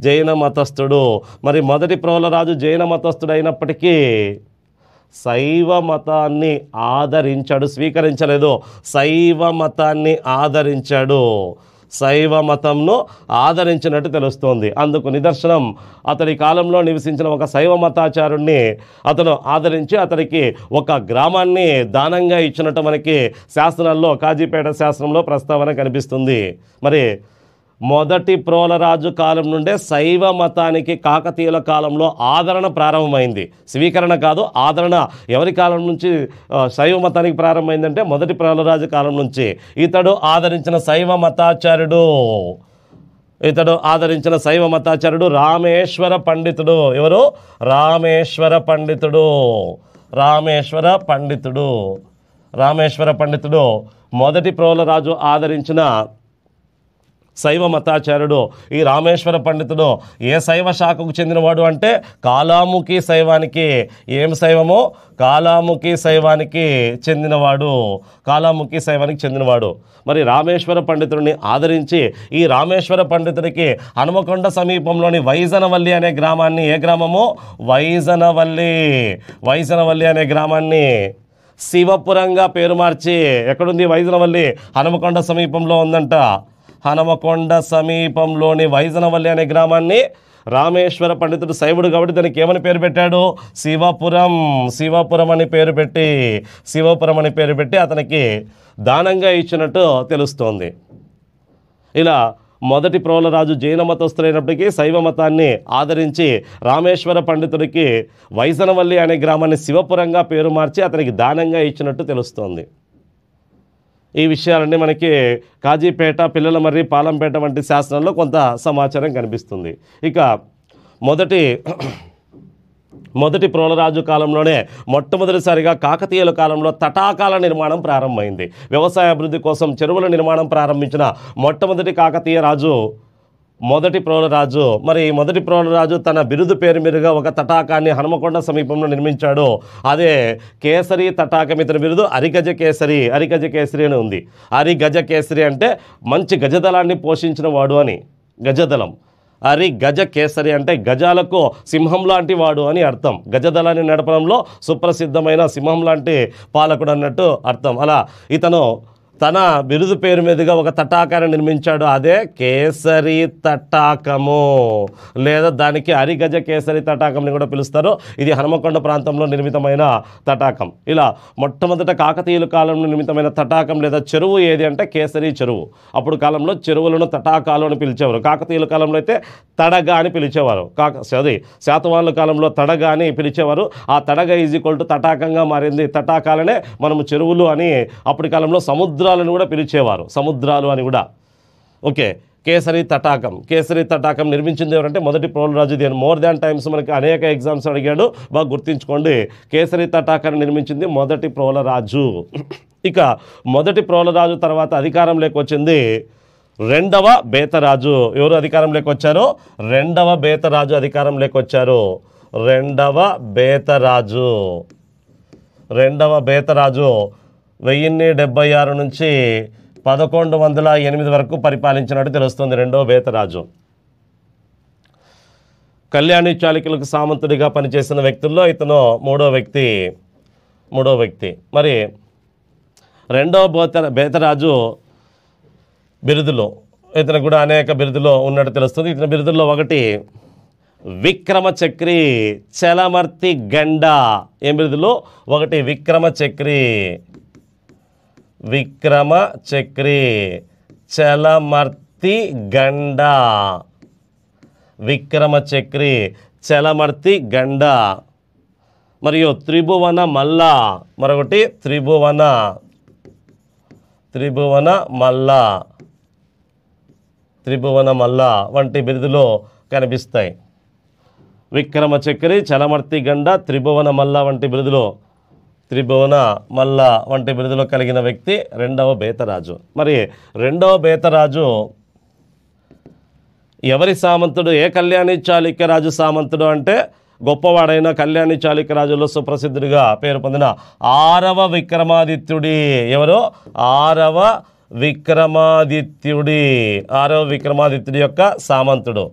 జైన మతస్థుడు. మరి మొదటి ప్రోలరాజు జైన మతస్థుడు అయినప్పటికీ శైవ మతాన్ని ఆదరించాడు, స్వీకరించలేదు. శైవ మతాన్ని ఆదరించాడు, శైవ మతంను ఆదరించినట్టు తెలుస్తోంది. అందుకు నిదర్శనం అతడి కాలంలో నివసించిన ఒక శైవ మతాచారుణ్ణి అతను ఆదరించి అతడికి ఒక గ్రామాన్ని దానంగా ఇచ్చినట్టు మనకి శాసనాల్లో, కాజీపేట శాసనంలో ప్రస్తావన కనిపిస్తుంది. మరి మొదటి ప్రోలరాజు కాలం నుండే శైవ మతానికి కాకతీయుల కాలంలో ఆదరణ ప్రారంభమైంది. స్వీకరణ కాదు, ఆదరణ. ఎవరి కాలం నుంచి శైవ మతానికి ప్రారంభమైందంటే మొదటి ప్రోలరాజు కాలం నుంచి. ఇతడు ఆదరించిన శైవ మతాచార్యుడు రామేశ్వర పండితుడు. ఎవరు? రామేశ్వర పండితుడు మొదటి ప్రోలరాజు ఆదరించిన శైవ మతాచార్యుడు. ఈ రామేశ్వర పండితుడు ఏ శైవ శాఖకు చెందినవాడు అంటే కాలాముఖి శైవానికి, ఏం శైవమో కాలాముఖి శైవానికి చెందినవాడు, కాలాముఖి శైవానికి చెందినవాడు. మరి రామేశ్వర పండితుడిని ఆదరించి ఈ రామేశ్వర పండితుడికి హనుమకొండ సమీపంలోని వైజనవల్లి అనే గ్రామాన్ని, ఏ గ్రామము వైజనవల్లి అనే గ్రామాన్ని శివపురంగా పేరు మార్చి, ఎక్కడుంది వైజనవల్లి? హనుమకొండ సమీపంలో ఉందంట. హనుమకొండ సమీపంలోని వైజనవల్లి అనే గ్రామాన్ని రామేశ్వర పండితుడు శైవుడు కాబట్టి దానికి ఏమని పేరు పెట్టాడు? శివపురం అని పేరు పెట్టి అతనికి దానంగా ఇచ్చినట్టు తెలుస్తోంది. ఇలా మొదటి ప్రోలరాజు జైన మతస్థులైనప్పటికీ శైవ మతాన్ని ఆదరించి రామేశ్వర పండితుడికి వైజనవల్లి అనే గ్రామాన్ని శివపురంగా పేరు మార్చి అతనికి దానంగా ఇచ్చినట్టు తెలుస్తోంది. ఈ విషయాలన్నీ మనకి కాజీపేట, పిల్లలమర్రి, పాలంపేట వంటి శాసనాల్లో కొంత సమాచారం కనిపిస్తుంది. ఇక మొదటి ప్రోలరాజు కాలంలోనే మొట్టమొదటిసారిగా కాకతీయుల కాలంలో తటాకాల నిర్మాణం ప్రారంభమైంది. వ్యవసాయ అభివృద్ధి కోసం చెరువుల నిర్మాణం ప్రారంభించిన మొట్టమొదటి కాకతీయ రాజు మొదటి ప్రోలరాజు. మరి మొదటి ప్రోలరాజు తన బిరుదు పేరు మీదుగా ఒక తటాకాన్ని హనుమకొండ సమీపంలో నిర్మించాడు. అదే కేసరి తటాకం. ఇతని బిరుదు అరిగజ కేసరి అని ఉంది. అరిగజ కేసరి అంటే మంచి గజదళాన్ని పోషించిన వాడు అని, గజదళం. గజ కేసరి అంటే గజాలకు సింహం లాంటి వాడు అని అర్థం. గజదళాన్ని నడపడంలో సుప్రసిద్ధమైన సింహం లాంటి పాలకుడు అన్నట్టు అర్థం. అలా ఇతను తన బిరుదు పేరు మీదుగా ఒక తటాకాన్ని నిర్మించాడు. అదే కేసరి తటాకము, లేదా దానికి అరిగజ కేసరి తటాకంని కూడా పిలుస్తారు. ఇది హనుమకొండ ప్రాంతంలో నిర్మితమైన తటాకం. ఇలా మొట్టమొదట కాకతీయుల కాలంలో నిర్మితమైన తటాకం లేదా చెరువు ఏది అంటే కేసరి చెరువు. అప్పుడు కాలంలో చెరువులను తటాకాలు అని పిలిచేవారు. కాకతీయుల కాలంలో అయితే తడగా అని పిలిచేవారు. శాతవాహనుల కాలంలో తడగా అని పిలిచేవారు. ఆ తడగ = తటాకంగా మారింది. తటాకాలనే మనము చెరువులు అని అప్పటి కాలంలో సముద్రాలను కూడా పిలిచేవారు, సముద్రాలు అని కూడా. ఓకే, కేసరి తటాకం నిర్మించింది ఎవరంటే మొదటి ప్రోలరాజు. దీని మోర్ దాన్ టైమ్స్ మనకి అనేక ఎగ్జామ్స్ అడిగాడు, బాగా గుర్తుంచుకోండి. కేసరి తటాకాన్ని నిర్మించింది మొదటి ప్రోలరాజు. ఇక మొదటి ప్రోలరాజు తర్వాత అధికారంలోకి వచ్చింది రెండవ బేతరాజు. ఎవరు అధికారంలోకి వచ్చారు? రెండవ బేతరాజు అధికారంలోకి వచ్చారు. రెండవ బేతరాజు 1076 నుంచి 1108 వరకు పరిపాలించినట్టు తెలుస్తుంది. రెండవ బేతరాజు కళ్యాణి చాళుక్యులకు సామంతుడిగా పనిచేసిన వ్యక్తుల్లో ఇతను మూడో వ్యక్తి. మరి రెండవ బేతరాజు బిరుదులు, ఇతను కూడా అనేక బిరుదులు ఉన్నట్టు తెలుస్తుంది. ఇతని బిరుదుల్లో ఒకటి విక్రమచక్రి, చలమర్తి గండ. ఏం బిరుదులు? ఒకటి విక్రమచక్రి, చలమర్తి గండ. మరియు త్రిభువన మల్ల, మరొకటి త్రిభువన మల్ల వంటి బిరుదులు కనిపిస్తాయి. విక్రమచక్రి, చలమర్తి గండ, త్రిభువన మల్ల వంటి బిరుదులు కలిగిన వ్యక్తి రెండవ బేతరాజు. మరి రెండవ బేతరాజు ఎవరి సామంతుడు? ఏ కళ్యాణి చాళుక్య రాజు సామంతుడు అంటే గొప్పవాడైన కళ్యాణి చాళుక్య రాజులో సుప్రసిద్ధుడిగా పేరు పొందిన 6వ విక్రమాదిత్యుడి. ఎవరు? 6వ విక్రమాదిత్యుడి యొక్క సామంతుడు.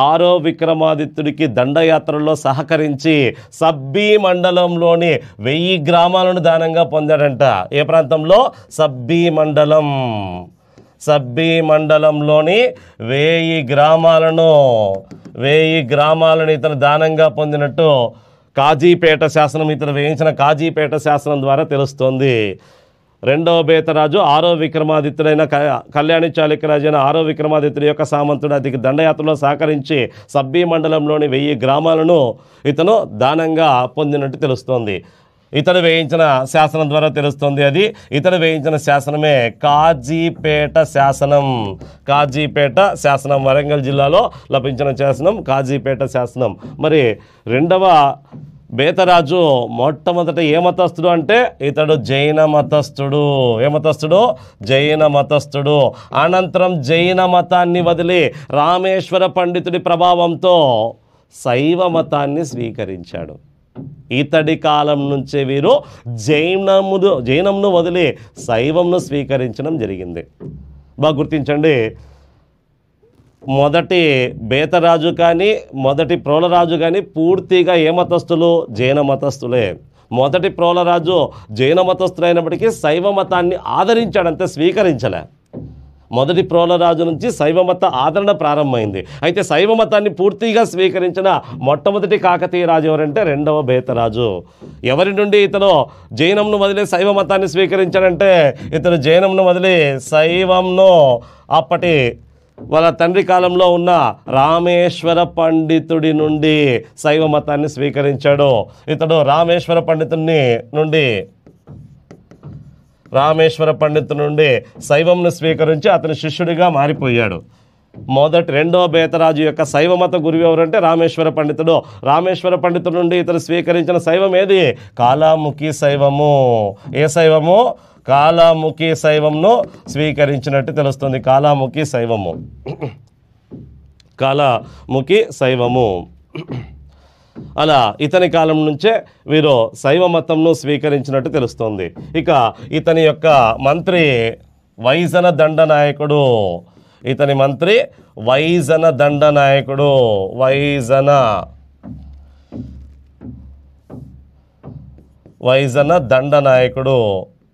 6వ విక్రమాదిత్యుడికి దండయాత్రలో సహకరించి సబ్బీ మండలంలోని 1000 గ్రామాలను దానంగా పొందాడంట. ఏ ప్రాంతంలో? సబ్బీ మండలంలోని 1000 గ్రామాలను ఇతను దానంగా పొందినట్టు కాజీపేట శాసనం, ఇతను వేయించిన కాజీపేట శాసనం ద్వారా తెలుస్తోంది. రెండవ బేతరాజు 6వ విక్రమాదిత్యుడైన కళ్యాణి చాళుక్యరాజు అయిన 6వ విక్రమాదిత్యుడి యొక్క సామంతుడు అతికి దండయాత్రలో సహకరించి సబ్బీ మండలంలోని 1000 గ్రామాలను ఇతను దానంగా పొందినట్టు తెలుస్తోంది. ఇతడు వేయించిన శాసనం ద్వారా తెలుస్తుంది. అది ఇతడు వేయించిన శాసనమే కాజీపేట శాసనం. వరంగల్ జిల్లాలో లభించిన శాసనం కాజీపేట శాసనం. మరి రెండవ బేతరాజు మొట్టమొదట ఏ మతస్థుడు అంటే ఇతడు జైన మతస్థుడు. ఏ మతస్థుడు? జైన మతస్థుడు. అనంతరం జైన మతాన్ని వదిలి రామేశ్వర పండితుడి ప్రభావంతో శైవ మతాన్ని స్వీకరించాడు. ఇతడి కాలం నుంచే వీరు జైనంను వదిలి శైవంను స్వీకరించడం జరిగింది. బాగా గుర్తించండి, మొదటి బేతరాజు కానీ మొదటి ప్రోలరాజు కానీ పూర్తిగా ఏ మతస్థులు? జైన మతస్థులే. మొదటి ప్రోలరాజు జైన మతస్థులైనప్పటికీ శైవ మతాన్ని ఆదరించాడంతే, స్వీకరించలే. మొదటి ప్రోలరాజు నుంచి శైవ మత ఆదరణ ప్రారంభమైంది. అయితే శైవ మతాన్ని పూర్తిగా స్వీకరించిన మొట్టమొదటి కాకతీయ రాజు ఎవరంటే రెండవ బేతరాజు. ఎవరి నుండి ఇతను జైనంను వదిలి శైవ మతాన్ని స్వీకరించాడంటే ఇతను జైనంను వదిలి శైవంను అప్పటి వాళ్ళ తండ్రి కాలంలో ఉన్న రామేశ్వర పండితుడి నుండి శైవ మతాన్ని స్వీకరించాడు. ఇతడు రామేశ్వర పండితుడి నుండి శైవంను స్వీకరించి అతని శిష్యుడిగా మారిపోయాడు. రెండో బేతరాజు యొక్క శైవ మత గురువు ఎవరంటే రామేశ్వర పండితుడు. రామేశ్వర పండితుడి నుండి ఇతను స్వీకరించిన శైవం ఏది? కాలాముఖి శైవము. ఏ శైవము? కాలాముఖి శైవంను స్వీకరించినట్టు తెలుస్తుంది. కాలాముఖి శైవము. అలా ఇతని కాలం నుంచే వీరు శైవ మతంను స్వీకరించినట్టు తెలుస్తుంది. ఇక ఇతని యొక్క మంత్రి వైజన దండనాయకుడు. ఇతని మంత్రి వైజన దండనాయకుడు. వైజన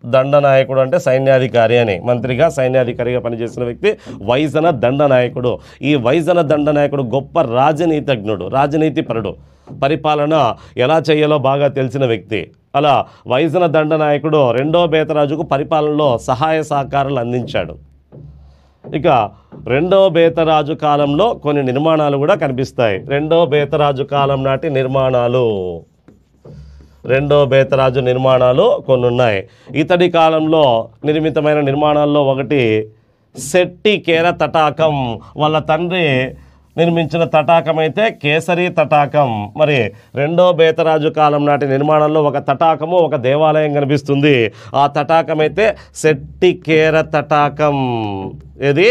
దండనాయకుడు అంటే సైన్యాధికారి అని. మంత్రిగా సైన్యాధికారిగా పనిచేసిన వ్యక్తి వైజన దండనాయకుడు. ఈ వైజన దండనాయకుడు గొప్ప రాజనీతిజ్ఞుడు, రాజనీతిపరుడు, పరిపాలన ఎలా చేయాలో బాగా తెలిసిన వ్యక్తి. అలా వైజన దండనాయకుడు రెండో బేతరాజుకు పరిపాలనలో సహాయ సహకారాలు అందించాడు. ఇక రెండో బేతరాజు కాలంలో కొన్ని నిర్మాణాలు కూడా కనిపిస్తాయి. రెండో బేతరాజు కాలం నాటి నిర్మాణాలు, రెండో బేతరాజు నిర్మాణాలు కొన్ని ఉన్నాయి. ఇతడి కాలంలో నిర్మితమైన నిర్మాణాల్లో ఒకటి శెట్టికేర తటాకం. వాళ్ళ తండ్రి నిర్మించిన తటాకం అయితే కేసరి తటాకం. మరి రెండో బేతరాజు కాలం నాటి నిర్మాణంలో ఒక తటాకము, ఒక దేవాలయం కనిపిస్తుంది. ఆ తటాకం అయితే శెట్టికేర తటాకం. ఏది?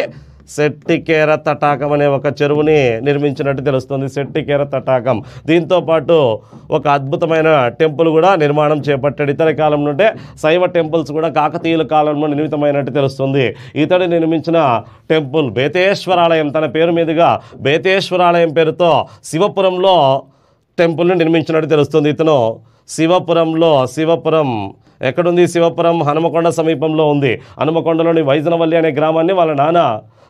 శెట్టికేర తటాకం అనే ఒక చెరువుని నిర్మించినట్టు తెలుస్తుంది. శెట్టికేర తటాకం. దీంతో పాటు ఒక అద్భుతమైన టెంపుల్ కూడా నిర్మాణం చేపట్టాడు. ఇతని కాలం నుండే శైవ టెంపుల్స్ కూడా కాకతీయుల కాలంలో నిర్మితమైనట్టు తెలుస్తుంది. ఇతడు నిర్మించిన టెంపుల్ బేతేశ్వరాలయం, తన పేరు మీదుగా బేతేశ్వరాలయం పేరుతో శివపురంలో టెంపుల్ని నిర్మించినట్టు తెలుస్తుంది. ఇతను శివపురం ఎక్కడుంది? శివపురం హనుమకొండ సమీపంలో ఉంది. హనుమకొండలోని వైజనవల్లి అనే గ్రామాన్ని వాళ్ళ నాన్న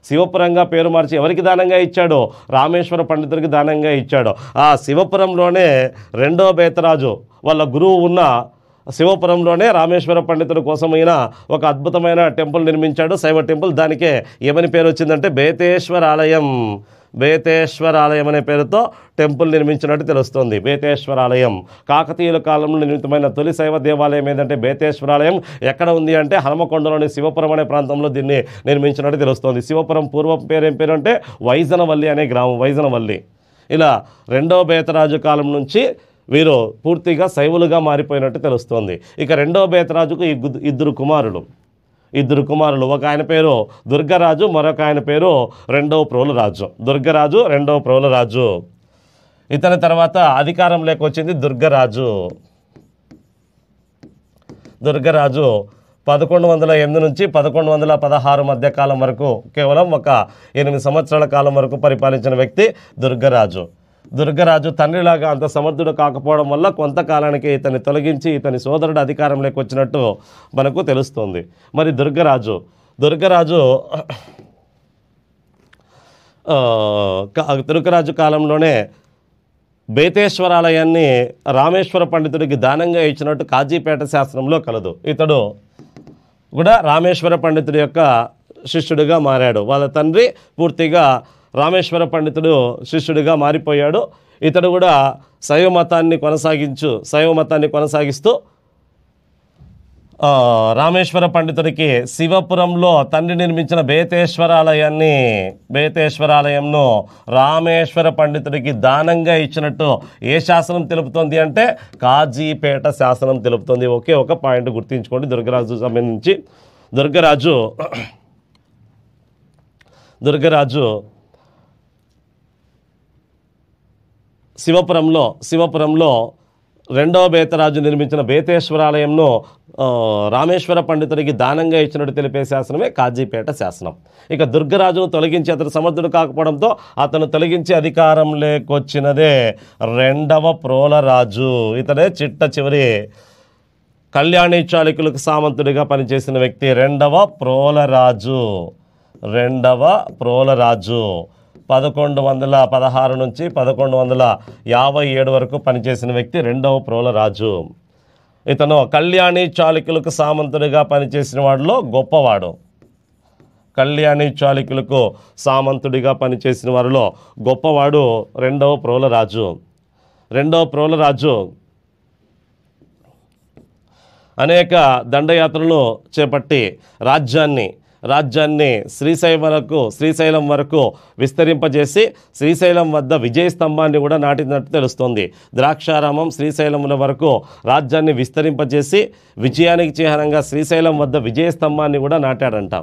శివపురంగా పేరు మార్చి ఎవరికి దానంగా ఇచ్చాడు? రామేశ్వర పండితుడికి దానంగా ఇచ్చాడు. ఆ శివపురంలోనే రెండో బేతరాజు వాళ్ళ గురువు ఉన్న శివపురంలోనే రామేశ్వర పండితుడి కోసమైన ఒక అద్భుతమైన టెంపుల్ నిర్మించాడు, శైవ టెంపుల్. దానికే ఏమని పేరు వచ్చిందంటే బేతేశ్వరాలయం. బేతేశ్వరాలయం అనే పేరుతో టెంపుల్ నిర్మించినట్టు తెలుస్తుంది. బేతేశ్వరాలయం కాకతీయుల కాలంలో నిర్మితమైన తొలి శైవ దేవాలయం ఏదంటే బేతేశ్వరాలయం. ఎక్కడ ఉంది అంటే హనుమకొండలోని శివపురం అనే ప్రాంతంలో దీన్ని నిర్మించినట్టు తెలుస్తుంది. శివపురం పూర్వం పేరు ఏం పేరు అంటే వైజనవల్లి అనే గ్రామం, వైజనవల్లి. ఇలా రెండో బేతరాజు కాలం నుంచి వీరు పూర్తిగా శైవులుగా మారిపోయినట్టు తెలుస్తోంది. ఇక రెండో బేతరాజుకు ఇద్దరు కుమారులు. ఒక ఆయన పేరు దుర్గరాజు, మరొక ఆయన పేరు రెండవ ప్రోలరాజు. ఇతని తర్వాత అధికారంలోకి వచ్చింది దుర్గరాజు. 1108 నుంచి 1116 మధ్య కాలం వరకు, కేవలం ఒక 8 సంవత్సరాల కాలం వరకు పరిపాలించిన వ్యక్తి దుర్గరాజు తండ్రిలాగా అంత సమర్థుడు కాకపోవడం వల్ల కొంతకాలానికి ఇతన్ని తొలగించి ఇతని సోదరుడు అధికారంలోకి వచ్చినట్టు మనకు తెలుస్తుంది. మరి దుర్గరాజు కాలంలోనే బేతేశ్వరాలయాన్ని రామేశ్వర పండితుడికి దానంగా ఇచ్చినట్టు కాజీపేట శాస్త్రంలో కలదు. ఇతడు కూడా రామేశ్వర పండితుడి యొక్క శిష్యుడిగా మారాడు. వాళ్ళ తండ్రి పూర్తిగా రామేశ్వర పండితుడు శిష్యుడిగా మారిపోయాడు. ఇతడు కూడా శైవ మతాన్ని కొనసాగిస్తూ రామేశ్వర పండితుడికి శివపురంలో తండ్రి నిర్మించిన బేతేశ్వరాలయంను రామేశ్వర పండితుడికి దానంగా ఇచ్చినట్టు ఏ శాసనం తెలుపుతోంది అంటే కాజీపేట శాసనం తెలుపుతోంది. ఒకే ఒక పాయింట్ గుర్తుంచుకోండి. దుర్గరాజు సంబంధించి దుర్గరాజు శివపురంలో రెండవ బేతరాజు నిర్మించిన బేతేశ్వరాలయంను రామేశ్వర పండితుడికి దానంగా ఇచ్చినట్టు తెలిపే శాసనమే కాజీపేట శాసనం. ఇక దుర్గరాజును తొలగించి అతను సమర్థుడు కాకపోవడంతో అతను తొలగించి అధికారం లేకొచ్చినదే రెండవ ప్రోలరాజు. ఇతడే చిట్ట చివరి కళ్యాణి చాళుక్యులకు సామంతుడిగా పనిచేసిన వ్యక్తి. రెండవ ప్రోలరాజు 1116 నుంచి 1157 వరకు పనిచేసిన వ్యక్తి రెండవ ప్రోలరాజు. ఇతను కళ్యాణి చాళుక్యులకు సామంతుడిగా పనిచేసిన వాడిలో గొప్పవాడు. కళ్యాణి చాళుక్యులకు సామంతుడిగా పనిచేసిన వారిలో గొప్పవాడు రెండవ ప్రోలరాజు అనేక దండయాత్రలు చేపట్టి రాజ్యాన్ని శ్రీశైలం వరకు విస్తరింపజేసి శ్రీశైలం వద్ద విజయస్తంభాన్ని కూడా నాటినట్టు తెలుస్తోంది. ద్రాక్షారామం శ్రీశైలముల వరకు రాజ్యాన్ని విస్తరింపజేసి విజయానికి చిహ్నంగా శ్రీశైలం వద్ద విజయస్తంభాన్ని కూడా నాటాడంట.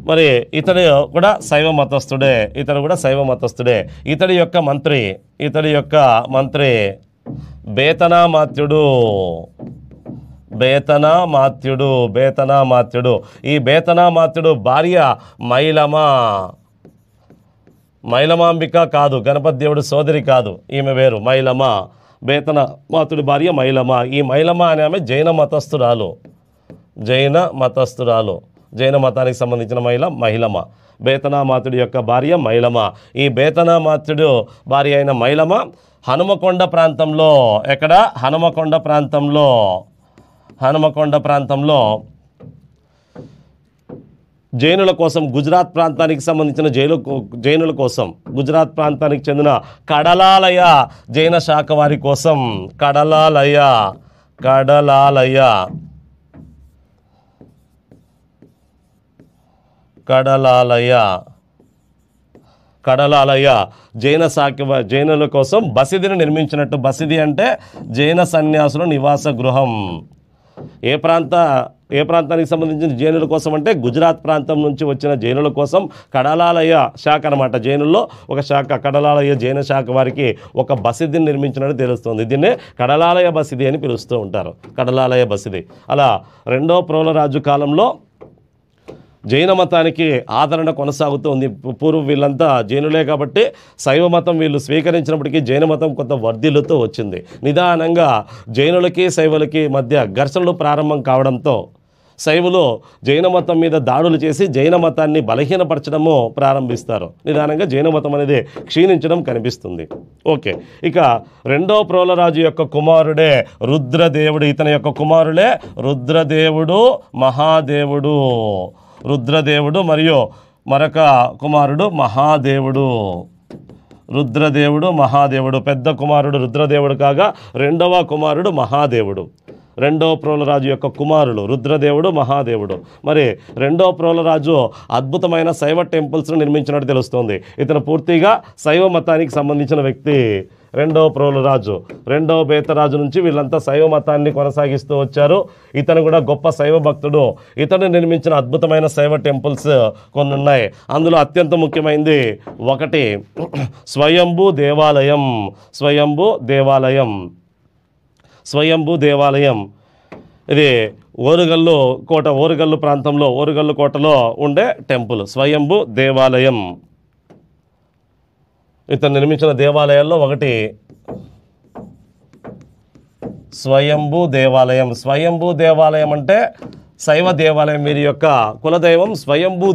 మరి ఇతడు కూడా శైవ మతస్థుడే. ఇతడి యొక్క మంత్రి బేతనామాత్యుడు. ఈ బేతనామాత్యుడు భార్య మైలమాంబిక కాదు, గణపతి దేవుడు సోదరి కాదు, ఈమె వేరు మైలమ. బేతనామాత్యుడి భార్య మైలమ. ఈ మైలమ అనే ఆమె జైన మతానికి సంబంధించిన మైలమ. బేతనామాత్యుడి యొక్క భార్య మైలమ. ఈ బేతనామాత్యుడు భార్య అయిన మైలమ హనుమకొండ ప్రాంతంలో జైనుల కోసం గుజరాత్ ప్రాంతానికి సంబంధించిన జైనుల కోసం గుజరాత్ ప్రాంతానికి చెందిన కడలాలయ జైన శాఖ వారి కోసం కడలాలయ జైనుల కోసం బసిదిని నిర్మించినట్టు. బసిది అంటే జైన సన్యాసుల నివాస గృహం. ఏ ప్రాంతానికి సంబంధించిన జైనుల కోసం అంటే గుజరాత్ ప్రాంతం నుంచి వచ్చిన జైనుల కోసం కడలాలయ శాఖ అన్నమాట. జైనుల్లో ఒక శాఖ కడలాలయ జైన శాఖ వారికి ఒక బసిదిని నిర్మించినట్టు తెలుస్తుంది. దీన్నే కడలాలయ బసిది అని పిలుస్తూ ఉంటారు. కడలాలయ బసిది. అలా రెండో ప్రోలరాజు కాలంలో జైన మతానికి ఆదరణ కొనసాగుతూ ఉంది. పూర్వం వీళ్ళంతా జైనులే కాబట్టి శైవ మతం వీళ్ళు స్వీకరించినప్పటికీ జైన మతం కొంత వర్ధిల్లుతూ వచ్చింది. నిదానంగా జైనులకి శైవులకి మధ్య ఘర్షణలు ప్రారంభం కావడంతో శైవులు జైన మతం మీద దాడులు చేసి జైన మతాన్ని బలహీనపరచడము ప్రారంభిస్తారు. నిదానంగా జైన మతం అనేది క్షీణించడం కనిపిస్తుంది. ఓకే, ఇక రెండో ప్రోలరాజు యొక్క కుమారుడే రుద్రదేవుడు. ఇతని యొక్క కుమారుడే రుద్రదేవుడు మరియు మరొక కుమారుడు మహాదేవుడు. పెద్ద కుమారుడు రుద్రదేవుడు కాగా రెండవ కుమారుడు మహాదేవుడు. రెండవ ప్రోలరాజు యొక్క కుమారులు రుద్రదేవుడు, మహాదేవుడు. మరి రెండవ ప్రోలరాజు అద్భుతమైన శైవ టెంపుల్స్ను నిర్మించినట్టు తెలుస్తోంది. ఇతను పూర్తిగా శైవ మతానికి సంబంధించిన వ్యక్తి. రెండవ ప్రోలరాజు, రెండవ బేతరాజు నుంచి వీళ్ళంతా శైవ మతాన్ని కొనసాగిస్తూ వచ్చారు. ఇతను కూడా గొప్ప శైవ భక్తుడు. ఇతను నిర్మించిన అద్భుతమైన శైవ టెంపుల్స్ కొన్ని ఉన్నాయి. అందులో అత్యంత ముఖ్యమైనది ఒకటి స్వయంభూ దేవాలయం. ఇది ఓరుగల్లు ప్రాంతంలో ఓరుగల్లు కోటలో ఉండే టెంపుల్ స్వయంభూ దేవాలయం. ఇతను నిర్మించిన దేవాలయాల్లో ఒకటి స్వయంభూ దేవాలయం అంటే శైవ దేవాలయం. వీరి యొక్క కులదైవం స్వయంభూ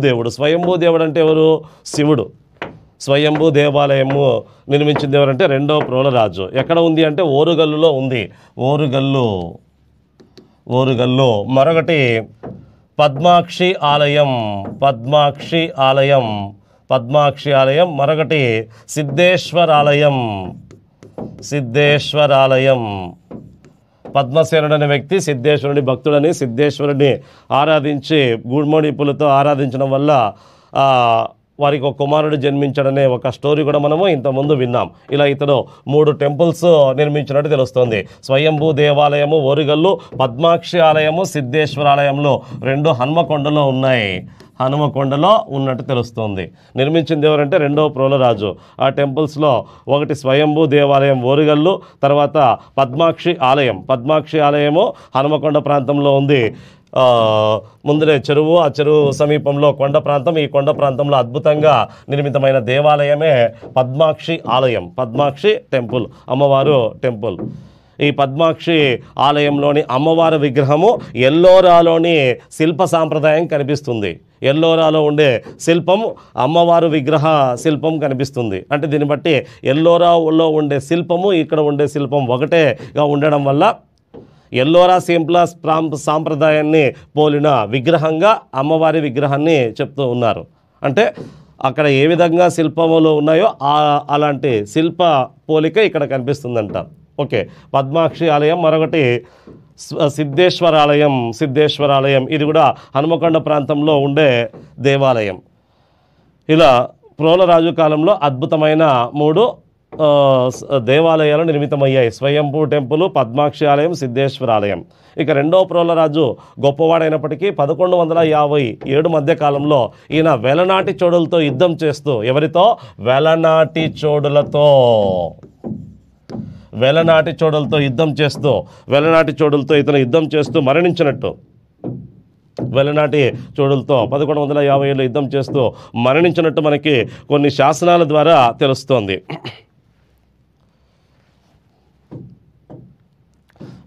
దేవుడు అంటే ఎవరు? శివుడు. స్వయంభూ దేవాలయము నిర్మించింది ఎవరంటే రెండవ ప్రోలరాజు. ఎక్కడ ఉంది అంటే ఓరుగల్లులో ఉంది. ఓరుగల్లు. మరొకటి పద్మాక్షి ఆలయం. మరొకటి సిద్ధేశ్వరాలయం. పద్మసేనుడు అనే వ్యక్తి సిద్ధేశ్వరుడి భక్తుడని, సిద్ధేశ్వరుడిని ఆరాధించి గుమ్మడి పూలతో ఆరాధించడం వల్ల వారికి ఒక కుమారుడు జన్మించాడనే ఒక స్టోరీ కూడా మనము ఇంతకుముందు విన్నాం. ఇలా ఇతడు 3 టెంపుల్స్ నిర్మించినట్టు తెలుస్తుంది. స్వయంభూ దేవాలయము ఓరుగల్లు, పద్మాక్షి ఆలయము, సిద్ధేశ్వర ఆలయంలో 2 హనుమకొండలో ఉన్నాయి. హనుమకొండలో ఉన్నట్టు తెలుస్తుంది. నిర్మించింది ఎవరంటే 2వ ప్రోలరాజు. ఆ టెంపుల్స్లో ఒకటి స్వయంభూ దేవాలయం ఓరుగల్లు, తర్వాత పద్మాక్షి ఆలయం. పద్మాక్షి ఆలయము హనుమకొండ ప్రాంతంలో ఉంది. ముందరే చెరువు, ఆ చెరువు సమీపంలో కొండ ప్రాంతం. ఈ కొండ ప్రాంతంలో అద్భుతంగా నిర్మితమైన దేవాలయమే పద్మాక్షి ఆలయం, పద్మాక్షి టెంపుల్, అమ్మవారు టెంపుల్. ఈ పద్మాక్షి ఆలయంలోని అమ్మవారి విగ్రహము ఎల్లోరాలోని శిల్ప సాంప్రదాయం కనిపిస్తుంది. ఎల్లోరాలో ఉండే శిల్పం అమ్మవారు విగ్రహ శిల్పం కనిపిస్తుంది. అంటే దీన్ని బట్టి ఎల్లోరాలో ఉండే శిల్పము ఇక్కడ ఉండే శిల్పం ఒకటేగా ఉండడం వల్ల ఎల్లోరా సింప్లస్ సాంప్రదాయాన్ని పోలిన విగ్రహంగా అమ్మవారి విగ్రహాన్ని చెప్తూ ఉన్నారు. అంటే అక్కడ ఏ విధంగా శిల్పములు ఉన్నాయో అలాంటి శిల్ప పోలిక ఇక్కడ కనిపిస్తుందంట. ఓకే, పద్మాక్షి ఆలయం. మరొకటి సిద్ధేశ్వరాలయం. ఇది కూడా హనుమకొండ ప్రాంతంలో ఉండే దేవాలయం. ఇలా ప్రోలరాజు కాలంలో అద్భుతమైన 3 దేవాలయాలు నిర్మితమయ్యాయి. స్వయంభూ టెంపుల్, పద్మాక్షి ఆలయం, సిద్ధేశ్వర ఆలయం. ఇక 2వ ప్రోలరాజు గొప్పవాడైనప్పటికీ 1157 మధ్య కాలంలో ఈయన వెలనాటి చోడులతో యుద్ధం చేస్తూ, ఎవరితో? వెలనాటి చోడులతో ఇతను యుద్ధం చేస్తూ మరణించినట్టు. వెలనాటి చోడులతో 1157లో యుద్ధం చేస్తూ మరణించినట్టు మనకి కొన్ని శాసనాల ద్వారా తెలుస్తోంది.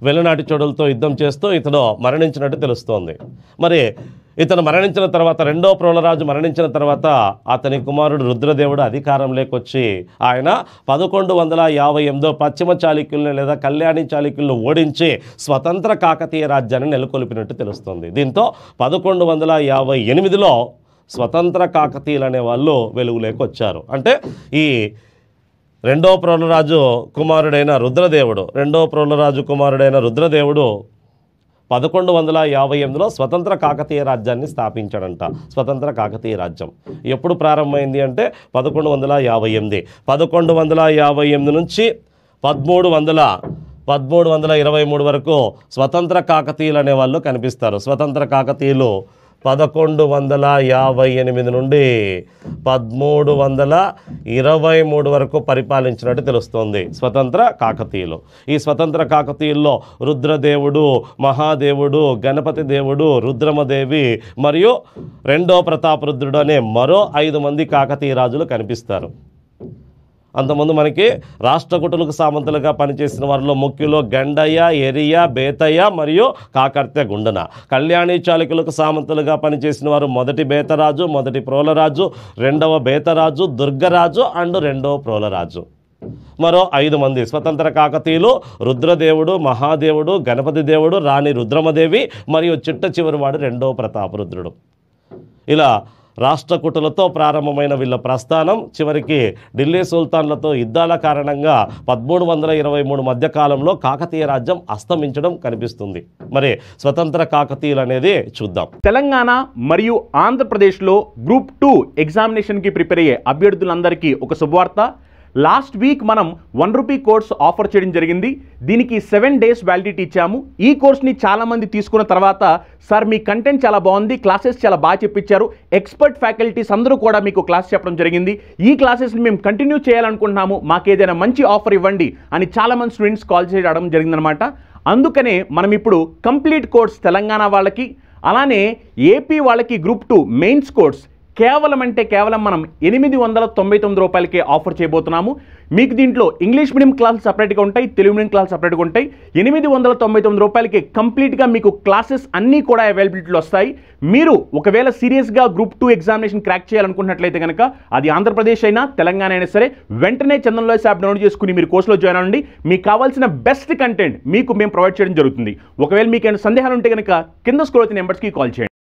వెలనాటి చోడులతో యుద్ధం చేస్తూ ఇతను మరణించినట్టు తెలుస్తోంది. మరి ఇతను మరణించిన తర్వాత, 2వ ప్రోలరాజు మరణించిన తర్వాత అతని కుమారుడు రుద్రదేవుడు అధికారంలోకి వచ్చి ఆయన 1158 పశ్చిమ చాళుక్యుల్ని లేదా కళ్యాణి చాళుక్యులను ఓడించి స్వతంత్ర కాకతీయ రాజ్యాన్ని నెలకొల్పినట్టు తెలుస్తుంది. దీంతో 1158లో స్వతంత్ర కాకతీయులు అనే వాళ్ళు వెలుగులోకి వచ్చారు. అంటే ఈ 2వ ప్రోలరాజు కుమారుడైన రుద్రదేవుడు 1158లో స్వతంత్ర కాకతీయ రాజ్యాన్ని స్థాపించాడంట. స్వతంత్ర కాకతీయ రాజ్యం ఎప్పుడు ప్రారంభమైంది అంటే 1158. 1158 నుంచి 1323 వరకు స్వతంత్ర కాకతీయులు అనేవాళ్ళు కనిపిస్తారు. స్వతంత్ర కాకతీయులు 1158 నుండి 1323 వరకు పరిపాలించినట్టు తెలుస్తోంది స్వతంత్ర కాకతీయులు. ఈ స్వతంత్ర కాకతీయుల్లో రుద్రదేవుడు, మహాదేవుడు, గణపతి దేవుడు, రుద్రమదేవి మరియు 2వ ప్రతాపరుద్రుడు అనే మరో 5 మంది కాకతీయ రాజులు కనిపిస్తారు. అంతకుముందు మనకి రాష్ట్రకూటులకు సామంతులుగా పనిచేసిన వారిలో ముఖ్యులు గండయ్య, ఎరియ, బేతయ్య మరియు కాకర్త్య గుండన. కళ్యాణి చాళుక్యులకు సామంతులుగా పనిచేసిన వారు మొదటి బేతరాజు, మొదటి ప్రోలరాజు, 2వ బేతరాజు, దుర్గరాజు అండ్ 2వ ప్రోలరాజు. మరో 5 మంది స్వతంత్ర కాకతీయులు రుద్రదేవుడు, మహాదేవుడు, గణపతి దేవుడు, రాణి రుద్రమదేవి మరియు చిట్ట చివరివాడు 2వ ప్రతాపరుద్రుడు. ఇలా రాష్ట్రకూటులతో ప్రారంభమైన వీళ్ళ ప్రస్థానం చివరికి ఢిల్లీ సుల్తాన్లతో యుద్ధాల కారణంగా 1323 మధ్యకాలంలో కాకతీయ రాజ్యం అస్తమించడం కనిపిస్తుంది. మరి స్వతంత్ర కాకతీయులు అనేది చూద్దాం. తెలంగాణ మరియు ఆంధ్రప్రదేశ్లో గ్రూప్ 2 ఎగ్జామినేషన్కి ప్రిపేర్ అయ్యే అభ్యర్థులందరికీ ఒక శుభవార్త. లాస్ట్ వీక్ మనం 1 రూపీ కోర్స్ ఆఫర్ చేయడం జరిగింది. దీనికి 7 డేస్ వ్యాలిడిటీ ఇచ్చాము. ఈ కోర్స్ని చాలామంది తీసుకున్న తర్వాత సార్ మీ కంటెంట్ చాలా బాగుంది, క్లాసెస్ చాలా బాగా చెప్పించారు, ఎక్స్పర్ట్ ఫ్యాకల్టీస్ అందరూ కూడా మీకు క్లాస్ చెప్పడం జరిగింది, ఈ క్లాసెస్ని మేము కంటిన్యూ చేయాలనుకుంటున్నాము, మాకు ఏదైనా మంచి ఆఫర్ ఇవ్వండి అని చాలామంది స్టూడెంట్స్ కాల్ చేయడం జరిగిందనమాట. అందుకనే మనం ఇప్పుడు కంప్లీట్ కోర్స్ తెలంగాణ వాళ్ళకి అలానే ఏపీ వాళ్ళకి గ్రూప్ 2 మెయిన్స్ కోర్స్ కేవలం మనం 899 రూపాయలకే ఆఫర్ చేయబోతున్నాము. మీకు దీంట్లో ఇంగ్లీష్ మీడియం క్లాసులు సపరేట్గా ఉంటాయి, తెలుగు మీడియం క్లాసులు సపరేట్గా ఉంటాయి. 899 రూపాయలకి కంప్లీట్గా మీకు క్లాసెస్ అన్నీ కూడా అవైలబిలిటీలో వస్తాయి. మీరు ఒకవేళ సీరియస్గా గ్రూప్ 2 ఎగ్జామినేషన్ క్రాక్ చేయాలనుకున్నట్లయితే కనుక అది ఆంధ్రప్రదేశ్ అయినా తెలంగాణ అయినా సరే వెంటనే చందన్ లాయర్స్ యాప్ డౌన్లోడ్ చేసుకుని మీరు కోర్సులో జాయిన్ అవ్వండి. మీకు కావాల్సిన బెస్ట్ కంటెంట్ మీకు మేము ప్రొవైడ్ చేయడం జరుగుతుంది. ఒకవేళ మీకు ఏమైనా సందేహాలు ఉంటే కనుక కింద స్క్రోల్ అవుతున్న నెంబర్స్కి కాల్ చేయండి.